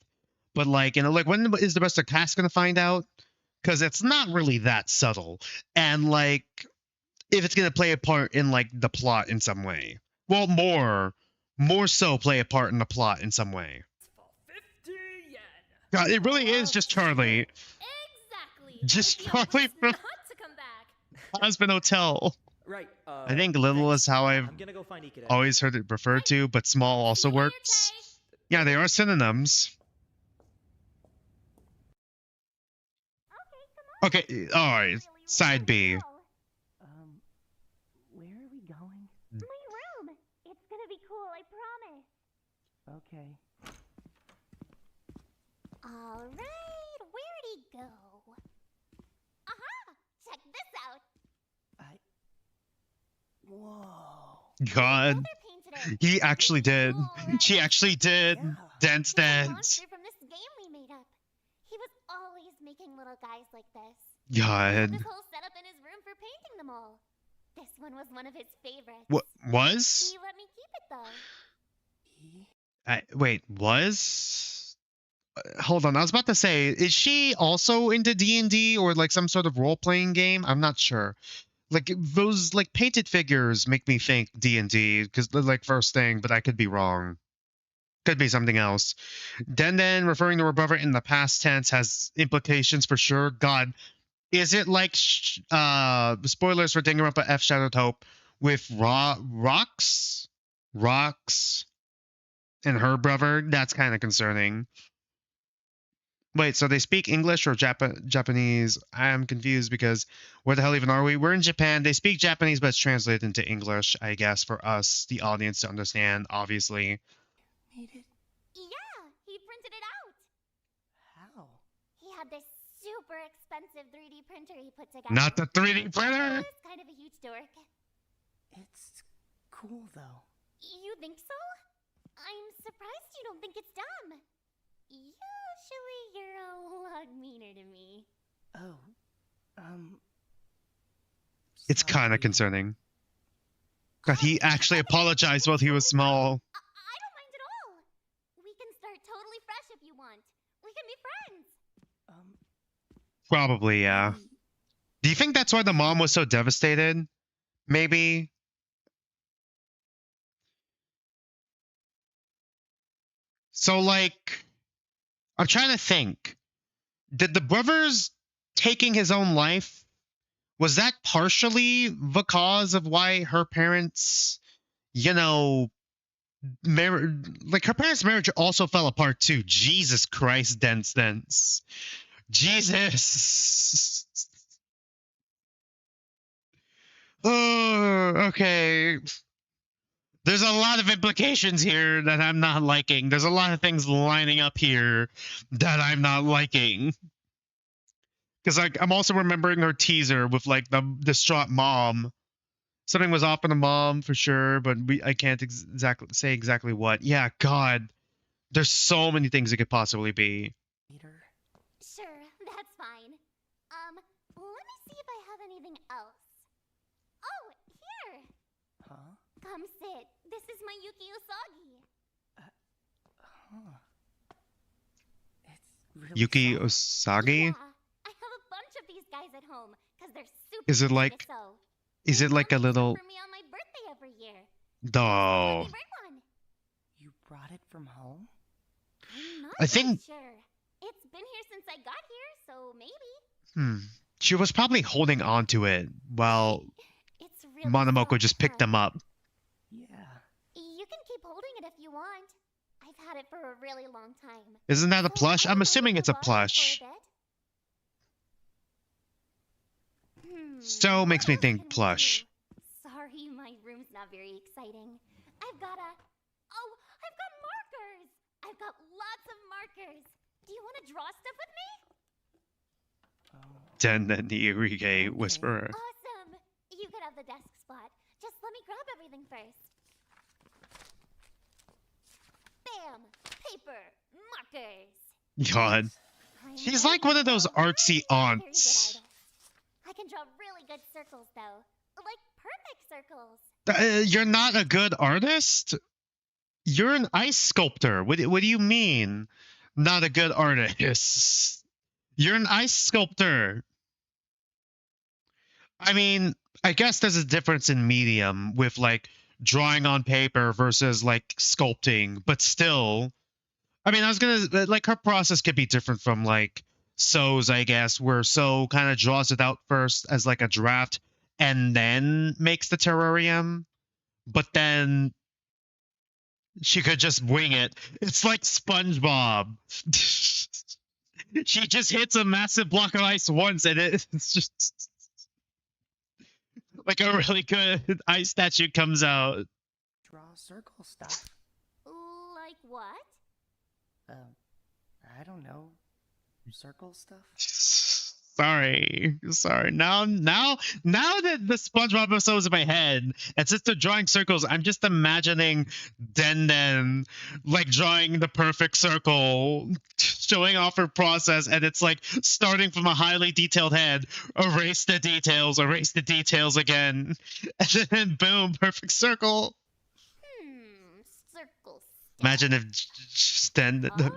but like like when is the rest of the cast gonna find out? Because it's not really that subtle, and like if it's gonna play a part in like the plot in some way, well, more so play a part in the plot in some way. For 50 yen. God, it really is just Charlie, Exactly. Just The deal Charlie was from not to come back. Husband Hotel. Right. I think little thanks. is how I've I'm gonna go find Ikeda. always heard it referred to, but small also See you later, works. Tay. Yeah, they are synonyms. Okay, alright. Side B. Where are we going? My room! It's gonna be cool, I promise. Okay. Alright, where'd he go? Aha! Check this out! Whoa. God, Both are painted out he actually did. cool, right? She actually did. Yeah. Dance, He's a dance. monster from this game we made up. He was always making little guys like this. God. This whole setup in his room for painting them all. This one was one of his favorites. What was? He let me keep it though. Wait, was? Hold on, I was about to say, is she also into D&D or like some sort of role-playing game? I'm not sure. Like those like painted figures make me think D&D because they're like first thing, but I could be wrong. Could be something else. Den referring to her brother in the past tense has implications for sure. God, is it like spoilers for Danganronpa F Shadowed Hope with Rocks and her brother? That's kind of concerning. Wait, so they speak English or Japanese? I'm confused because where the hell even are we? We're in Japan. They speak Japanese, but it's translated into English, I guess, for us, the audience, to understand, obviously. Made it? Yeah, he printed it out. How? He had this super expensive 3D printer he put together. Not the 3D printer. He's kind of a huge dork. It's cool, though. You think so? I'm surprised you don't think it's dumb. Usually you're a lot meaner to me. Oh, It's kind of sorry. concerning that he actually apologized while he was small. I don't mind at all. We can start totally fresh if you want. We can be friends. Probably, yeah. Do you think that's why the mom was so devastated? Maybe. So, like, I'm trying to think. Did the brothers taking his own life, was that partially the cause of why her parents, you know, like her parents' marriage also fell apart too? Jesus Christ, dense. Jesus. Oh, okay. There's a lot of implications here that I'm not liking. There's a lot of things lining up here that I'm not liking. Because like I'm also remembering her teaser with like the distraught mom. Something was off in the mom for sure, but I can't exactly say exactly what. Yeah, God, there's so many things it could possibly be. Sure, that's fine. Let me see if I have anything else. Oh, here! Huh? Come sit. This is my Yuki Usagi. Huh. It's really Yuki soft. Osagi? Yeah, I have a bunch of these guys at home because they're super Is it easy like- to sew. Is They it like a love to sew little? for me on my birthday every year. Oh. Let me bring one. You brought it from home? I'm not I think- really sure. It's been here since I got here, so maybe. She was probably holding on to it while It's really Monomoko soft, just picked huh? them up. Yeah. You can keep holding it if you want. I've had it for a really long time. Isn't that a So plush? I I'm don't assuming mind it's a if I borrow it plush. for a bit. So makes me what else think can we plush. do? Sorry, my room's not very exciting. I've got markers! I've got lots of markers. Do you want to draw stuff with me? Den the Irige Whisperer. Awesome! You could have the desk spot. Just let me grab everything first. Bam! Paper! Markers! God. I'm She's ready like one of to those go. artsy I'm a very good aunts. artist. I can draw really good circles, though. Like perfect circles. You're not a good artist? You're an ice sculptor. What do you mean? Not a good artist. You're an ice sculptor. I mean, I guess there's a difference in medium with like drawing on paper versus like sculpting, but still. I mean, I was gonna like her process could be different from like So's, I guess, where So kind of draws it out first as like a draft and then makes the terrarium, but then she could just wing it. It's like SpongeBob. She just hits a massive block of ice once and it's just like a really good ice statue comes out. Draw circle stuff. Like what? I don't know. Circle stuff? Sorry. Now that the SpongeBob episode is in my head, and since they're drawing circles, I'm just imagining Den like drawing the perfect circle, showing off her process, and it's like starting from a highly detailed head, erase the details again, and then boom, perfect circle. Circle stuff. Imagine if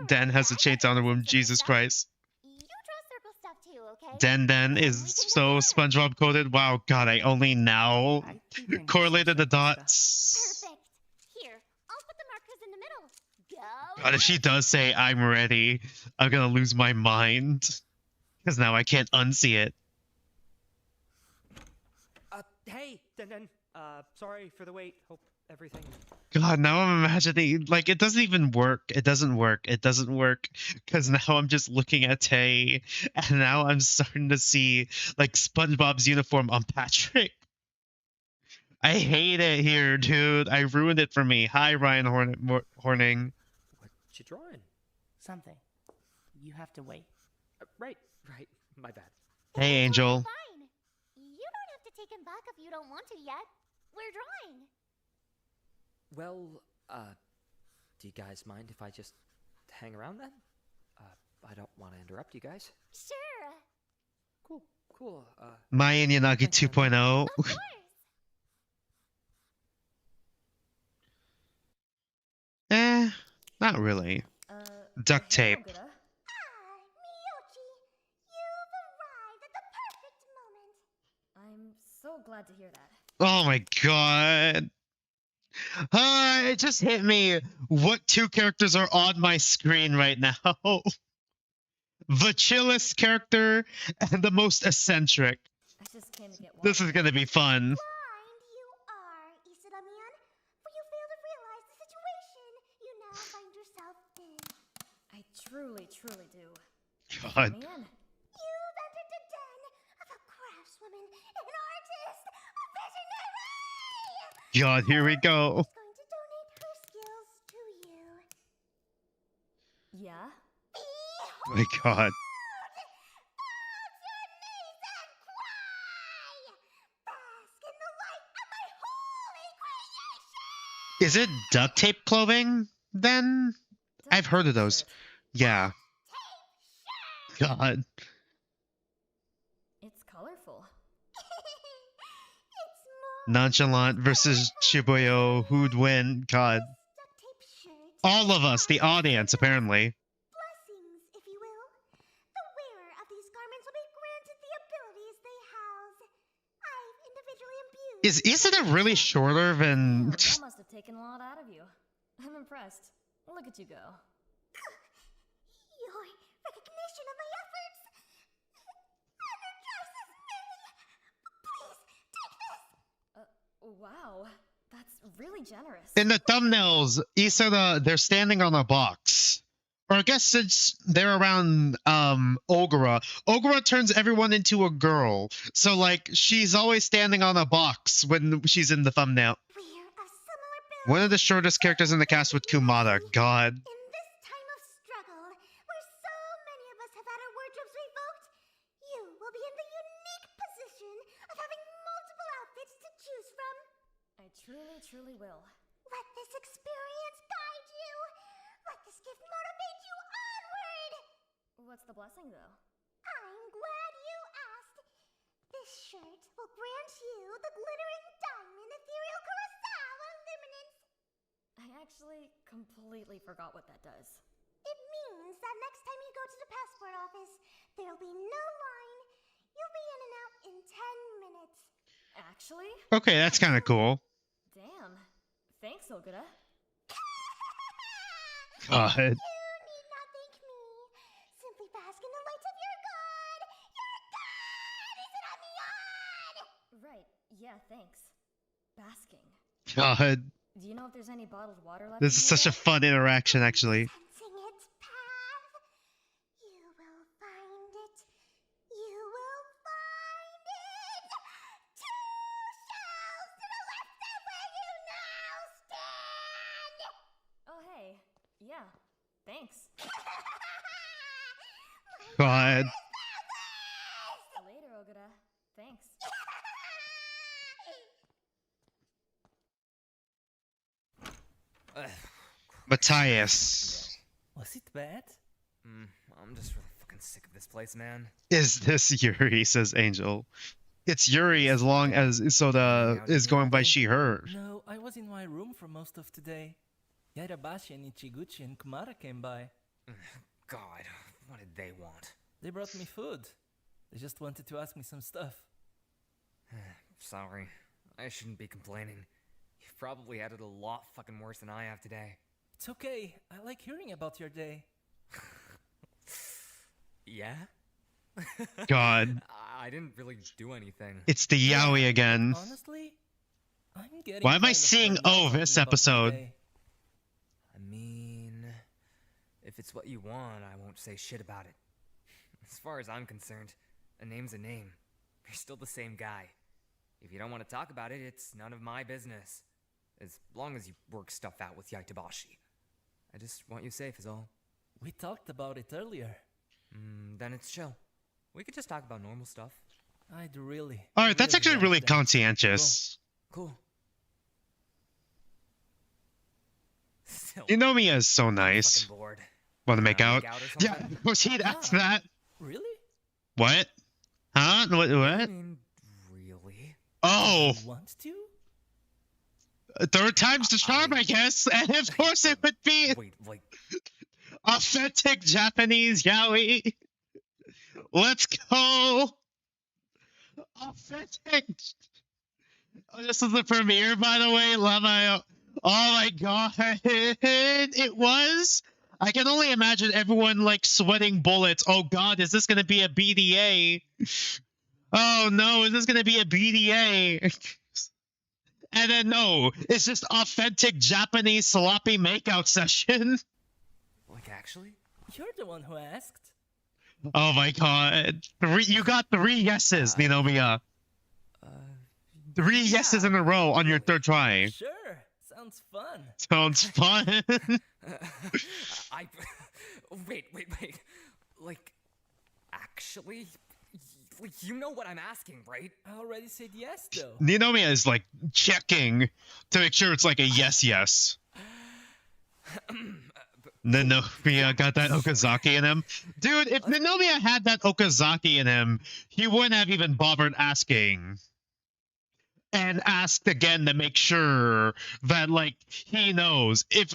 Den has a chainsaw in the womb. Jesus Christ. You draw circle stuff too, okay? Den is so SpongeBob coded. Wow, God, I only now I think I know some correlated the circle stuff. dots. Perfect. Here, I'll put the markers in the middle. Go. God, if she does say I'm ready, I'm gonna lose my mind. Because now I can't unsee it. Hey, then, sorry for the wait. Hope everything. God, now I'm imagining, like, it doesn't even work. It doesn't work. Because now I'm just looking at Tay, and now I'm starting to see, like, SpongeBob's uniform on Patrick. I hate it here, dude. I ruined it for me. Hi, Ryan Horning. What you drawing? Something. You have to wait. Right. My bad. Hey, It's Angel. fine. You don't have to take him back if you don't want to yet. We're drawing. Well, do you guys mind if I just hang around then? I don't want to interrupt you guys. Sure. Cool. Maya and Yanagi thanks, Angel. 2.0. Of course. Not really. Duct tape. Miyochi, you've arrived at the perfect moment. I'm so glad to hear that. Oh my god. It just hit me what two characters are on my screen right now. The chillest character and the most eccentric. I just came to get water. This is gonna be fun. Blind you are, Isada-mian, for you fail to realize the situation you now find yourself in. I truly do. God. Man, You've entered the den of a craftswoman, an artist, a visionary! God, here we go. She's going to donate her skills to you. yeah? Oh my god. Is it duct tape clothing then? I've heard of those. Yeah. God. It's colorful. Nonchalant versus Shibuya. Who'd win? God. All of us, the audience, apparently. Blessings, if you will. The wearer of these garments will be granted the abilities they house. I've individually imbued. Is Isada really shorter than... That must have taken a lot out of you. I'm impressed. Look at you go. Your recognition of my efforts energizes me. Please take this. Wow. That's really generous. In the thumbnails, Isada, they're standing on a box. Or I guess since they're around Ogura. Ogura turns everyone into a girl. So like she's always standing on a box when she's in the thumbnail. We're of similar build. One of the shortest characters in the cast with Kumada. God. In this time of struggle, where so many of us have had our wardrobes revoked, you will be in the unique position of having multiple outfits to choose from. I truly will. Let this experience guide you. Let this gift motivate you onward. What's the blessing, though? I'm glad you asked. This shirt will grant you the glittering diamond ethereal Kurosawa luminance. I actually completely forgot what that does. It means that next time you go to the passport office, there'll be no line. You'll be in and out in 10 minutes. Actually? Okay, that's kind of cool. Damn. Thanks, Ogura. God. You need not thank me. Simply bask in the light of your god. Your god is on the on. Right. Yeah, thanks. Basking. God. Do you know if there's any bottled water left? This is such a fun interaction, actually. Sensing its path. You will find it. You will find it. 2 shells to the left of where you now stand. Oh, hey. Yeah. Thanks. God. Later, Ogura. Thanks. Matthias. Was it bad? I'm just really fucking sick of this place, man. Is this Yuri, says Angel. It's Yuri as long as Isoda is going by she, her. No, I was in my room for most of today. Yarabashi and Ichiguchi and Kumara came by. God, what did they want? They brought me food. They just wanted to ask me some stuff. Sorry, I shouldn't be complaining. You've probably had it a lot fucking worse than I have today. It's okay. I like hearing about your day. Yeah? God. I didn't really do anything. It's the yaoi again. Honestly, I'm getting Why am I kind of seeing burned out this talking about episode? my day. I mean, if it's what you want, I won't say shit about it. As far as I'm concerned, a name's a name. You're still the same guy. If you don't want to talk about it, it's none of my business. As long as you work stuff out with Yaitabashi. I just want you safe is all. We talked about it earlier. Then it's chill. We could just talk about normal stuff. I'd really. Alright, that's actually like really that. conscientious. Cool. Still, Inomiya is so nice. fucking bored. Want to make out? or Yeah, something? of course he'd ask that. Really? What? Huh? What? I What? mean, really? Oh, You want to? third time's the charm, I guess. And of course it would be Wait, like, authentic Japanese yaoi. Let's go. Authentic. Oh, this is the premiere, by the way. Lama. Oh my god. It was. I can only imagine everyone like sweating bullets. Oh god, is this gonna be a BDA? Oh no, is this gonna be a BDA? And then no, it's just authentic Japanese sloppy makeout session. like actually? You're the one who asked. Oh my god. You got 3 yeses, Ninomiya. 3 yeses in a row on your third try. Sure. Sounds fun. Sounds fun. I wait. Like, actually, you know what I'm asking, right? I already said yes, though. Ninomiya is like checking to make sure it's like a yes. Ninomiya got that Okazaki in him. Dude, if Ninomiya had that Okazaki in him, he wouldn't have even bothered asking. And asked again to make sure that like he knows. If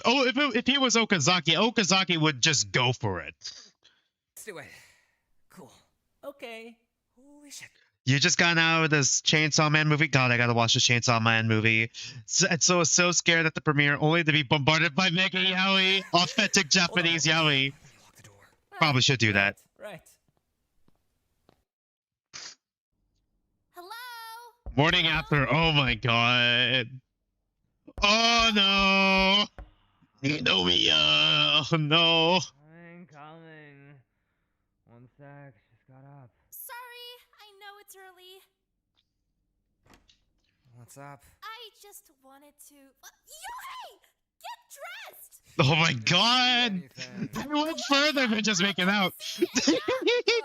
he was Okazaki would just go for it. Let's do it. Cool. Okay. Holy shit. You just got out of this Chainsaw Man movie? God, I gotta watch the Chainsaw Man movie. So scared at the premiere, only to be bombarded by mega yaoi, authentic Japanese yaoi. Lock the door. Probably should do that. Right. Hello? Morning after, oh my god. Oh no! Ninomiya, oh no. I'm coming. One sec, just got up. Sorry, I know it's early. What's up? I just wanted to. Yuhei! Get dressed! Oh my god! Anything. I went further than just making out. He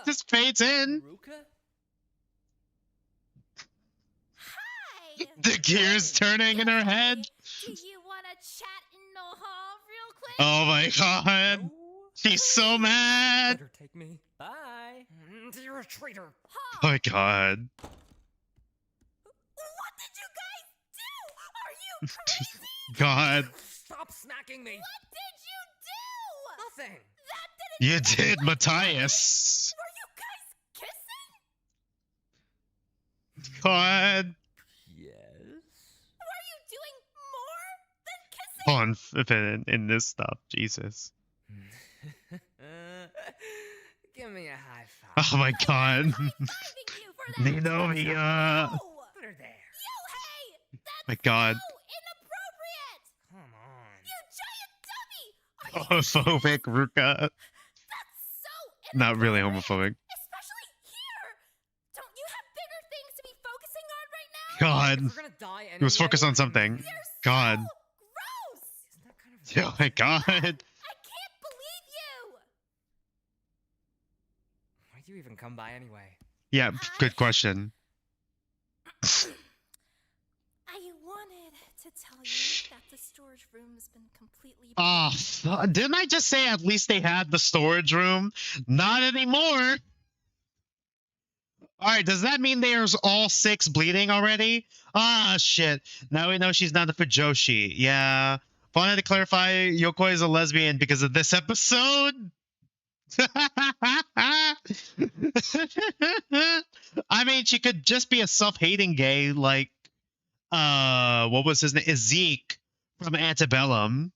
just fades in. Ruka? Hi! The gears turning in her head. Do you want to chat in the hall real quick? Oh my god. No. She's so mad. Better take me. Bye. You're a traitor. Oh my god. What did you guys do? Are you crazy? God. Stop smacking me. What did you do? Nothing. That didn't. You did, Matthias. Were you guys kissing? God. Yes. Were you doing more than kissing? In this stuff. Jesus. Give me a high five. Oh my god. I'm thanking you for that. Ninomiya. No! Put her there. Yuhei! That's My god. so inappropriate! Come on. You giant dummy! Are you Homophobic Ruka. That's so Not really inappropriate, homophobic. Especially here! Don't you have bigger things to be focusing on right now? God. If we're gonna die He was anyway, focused on something. You're God. so gross! Isn't that kind of Oh my god. I can't believe you! Why'd you even come by anyway? Yeah, good question. I wanted to tell you that the storage room has been completely. Oh, didn't I just say at least they had the storage room? Not anymore. Alright, does that mean there's all 6 bleeding already? Ah, shit. Now we know she's not a Fujoshi. Yeah. Wanted to clarify, Yokoi is a lesbian because of this episode. I mean, she could just be a self-hating gay, like, what was his name? Zeke from Antebellum.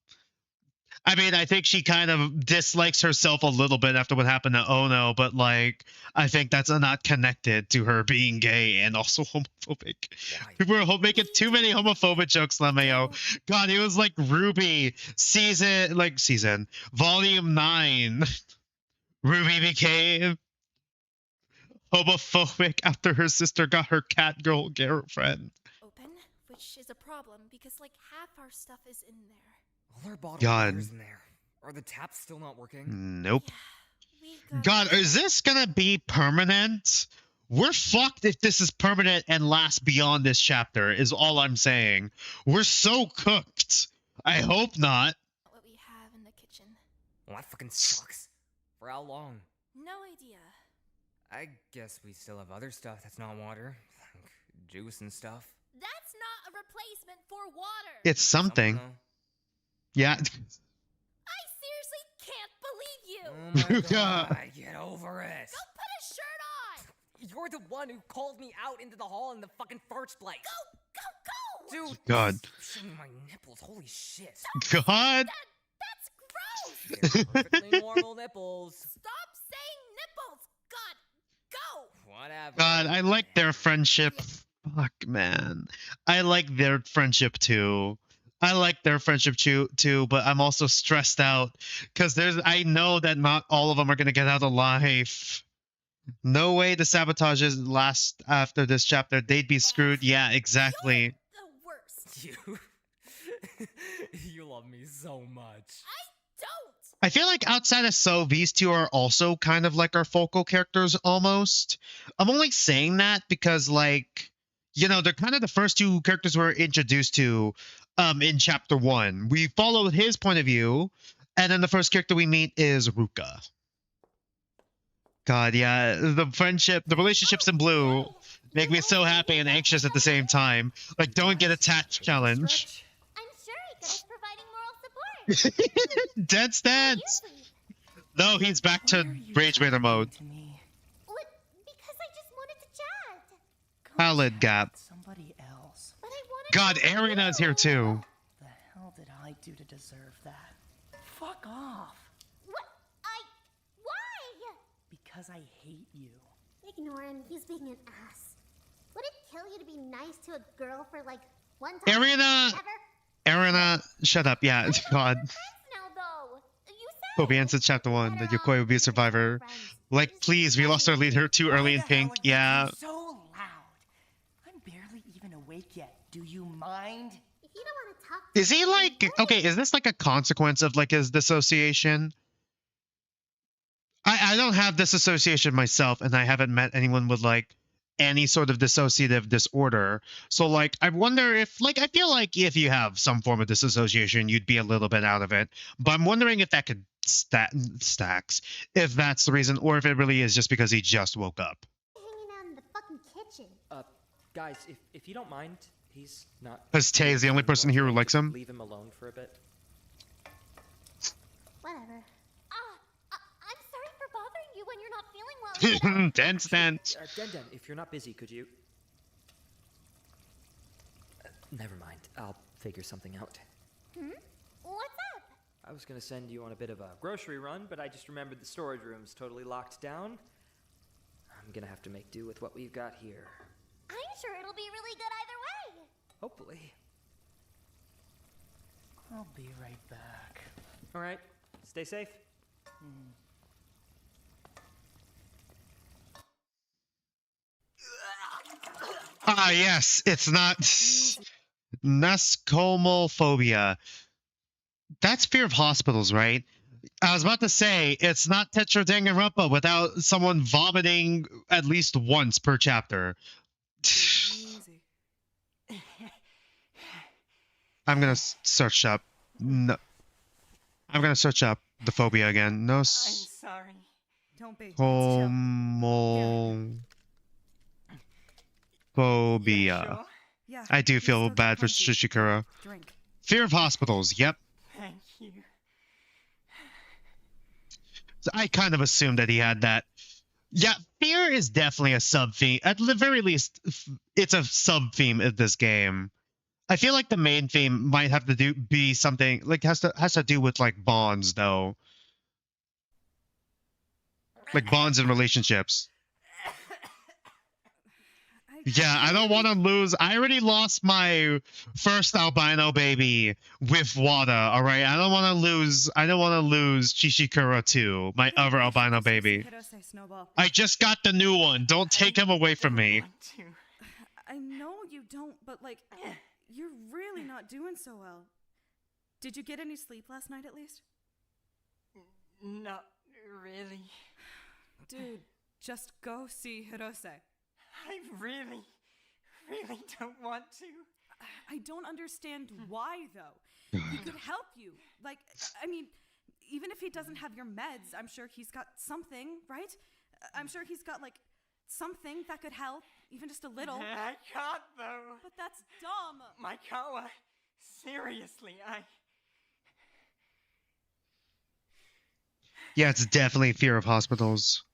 I mean, I think she kind of dislikes herself a little bit after what happened to Ono, but like, I think that's not connected to her being gay and also homophobic. Why? People are making too many homophobic jokes, Lemeo. God, it was like Ruby volume 9. Ruby became homophobic after her sister got her cat girl girlfriend. Open, which is a problem because like half our stuff is in there. All our bottled God. water's in there. Are the taps still not working? Nope. Yeah, God, is this gonna be permanent? We're fucked if this is permanent and lasts beyond this chapter, is all I'm saying. We're so cooked. I hope not. What we have in the kitchen. Well, that fucking sucks. For how long? No idea. I guess we still have other stuff that's not water. Like juice and stuff. That's not a replacement for water. It's something. Yeah. I seriously can't believe you. Oh my god, get over it. Go put a shirt on. You're the one who called me out into the hall in the fucking first place. Go. Dude. God. Show me my nipples. Holy shit. God. That's gross. They're perfectly normal nipples. Stop saying nipples. God, go. Whatever. God, I like their friendship. Fuck, man. I like their friendship too. I like their friendship too, but I'm also stressed out because I know that not all of them are gonna get out alive. No way the sabotages last after this chapter. They'd be screwed. Yeah, exactly. The worst. You love me so much. I don't. I feel like outside of So, these two are also kind of like our focal characters almost. I'm only saying that because, like, you know, they're kind of the first two characters we're introduced to in chapter 1. We follow his point of view, and then the first character we meet is Ruka. God, yeah, the relationships in Blue make me so happy and anxious at the same time. Like, don't get attached challenge. I'm sure Ika's providing moral support. Dead stance. No, he's back to Rage Raider mode. What? Because I just wanted to chat. Valid gap. Somebody else. But I wanted God, to Arena is here too. The hell did I do to deserve that? Fuck off. What? Why? Because I hate you. Ignore him. He's being an ass. Would it kill you to be nice to a girl for like one time? Arena. Ever? Arena, shut up. Yeah, God. Friends now, though. You said Kobe answered chapter 1 that Yokoi would be a survivor. Like, please, we lost our leader too early in Pink. Yeah. So loud. I'm barely even awake yet. Do you mind? If you don't want to talk. Is he like, okay, is this like a consequence of like his dissociation? I don't have dissociation myself, and I haven't met anyone with like any sort of dissociative disorder. So like, I wonder if like, I feel like if you have some form of dissociation, you'd be a little bit out of it. But I'm wondering if that could stacks, if that's the reason, or if it really is just because he just woke up. Hanging out in the fucking kitchen. Guys, if you don't mind, he's not. Because Tay is the only person here who likes him. Leave him alone for a bit. Whatever. I'm sorry for bothering you when you're not feeling well. Dance. Den, if you're not busy, could you? Never mind. I'll figure something out. What's up? I was gonna send you on a bit of a grocery run, but I just remembered the storage room's totally locked down. I'm gonna have to make do with what we've got here. I'm sure it'll be really good either way. Hopefully. I'll be right back. All right. Stay safe. Ah, yes, it's not nascomophobia. That's fear of hospitals, right? I was about to say, it's not Tetro Danganronpa without someone vomiting at least once per chapter. I'm gonna search up. No, I'm gonna search up the phobia again. No. I'm sorry. Don't be. Homophobia. Sure? Yeah, I do you feel still bad got for plenty. Shishikura. Drink. Fear of hospitals. Yep. Thank you. So I kind of assumed that he had that. Yeah, fear is definitely a sub-theme. At the very least, it's a sub-theme of this game. I feel like the main theme might have to be something like has to do with like bonds though. Like bonds and relationships. Yeah, I don't want to lose. I already lost my first albino baby with Wada, all right? I don't want to lose Chishikura too, my other albino baby. I just got the new one. Don't take him away from me. I know you don't, but like, you're really not doing so well. Did you get any sleep last night at least? Not really. Dude, just go see Hirose. I really don't want to. I don't understand why, though. He could help you. Like, I mean, even if he doesn't have your meds, I'm sure he's got something, right? I'm sure he's got, like, something that could help, even just a little. I can't, though. But that's dumb. Maikawa, seriously, Yeah, it's definitely fear of hospitals.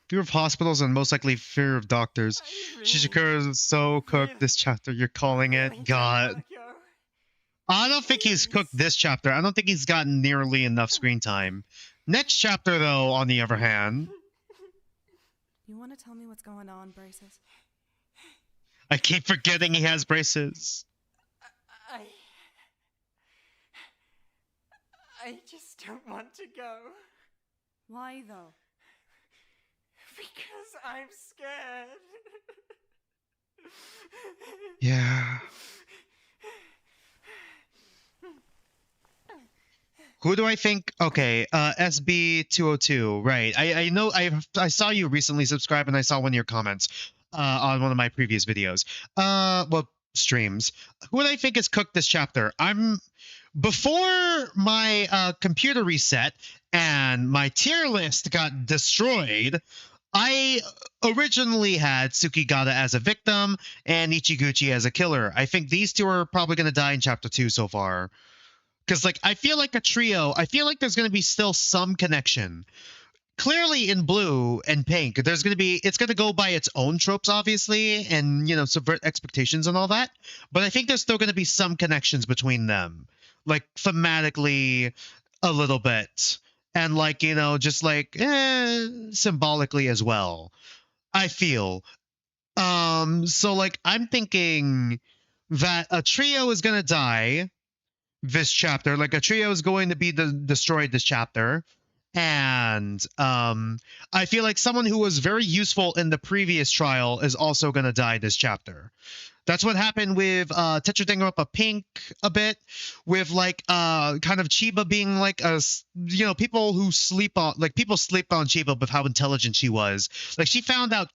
Fear of hospitals and most likely fear of doctors. Shizukura is so cooked this chapter. You're calling it? God. I don't think he's cooked this chapter. I don't think he's gotten nearly enough screen time. Next chapter, though, on the other hand. You want to tell me what's going on, Braces? I keep forgetting he has braces. I just don't want to go. Why, though? Because I'm scared. Yeah. Who do I think? Okay, SB202. Right. I know. I saw you recently subscribe, and I saw one of your comments on one of my previous videos. Well, streams. Who do I think is cooked this chapter? Before my computer reset and my tier list got destroyed, I originally had Tsukigata as a victim and Ichiguchi as a killer. I think these two are probably going to die in chapter 2 so far. Because, like, I feel like a trio. I feel like there's going to be still some connection. Clearly in Blue and Pink, it's going to go by its own tropes, obviously, and, you know, subvert expectations and all that. But I think there's still going to be some connections between them. Like, thematically, a little bit. And, like, you know, just, like, symbolically as well. I feel. So, like, I'm thinking that a trio is going to die this chapter. Like, a trio is going to be destroyed this chapter. And I feel like someone who was very useful in the previous trial is also going to die this chapter. That's what happened with Tetro Danganronpa Pink a bit, with like kind of Chiba being like people sleep on Chiba with how intelligent she was. Like, she found out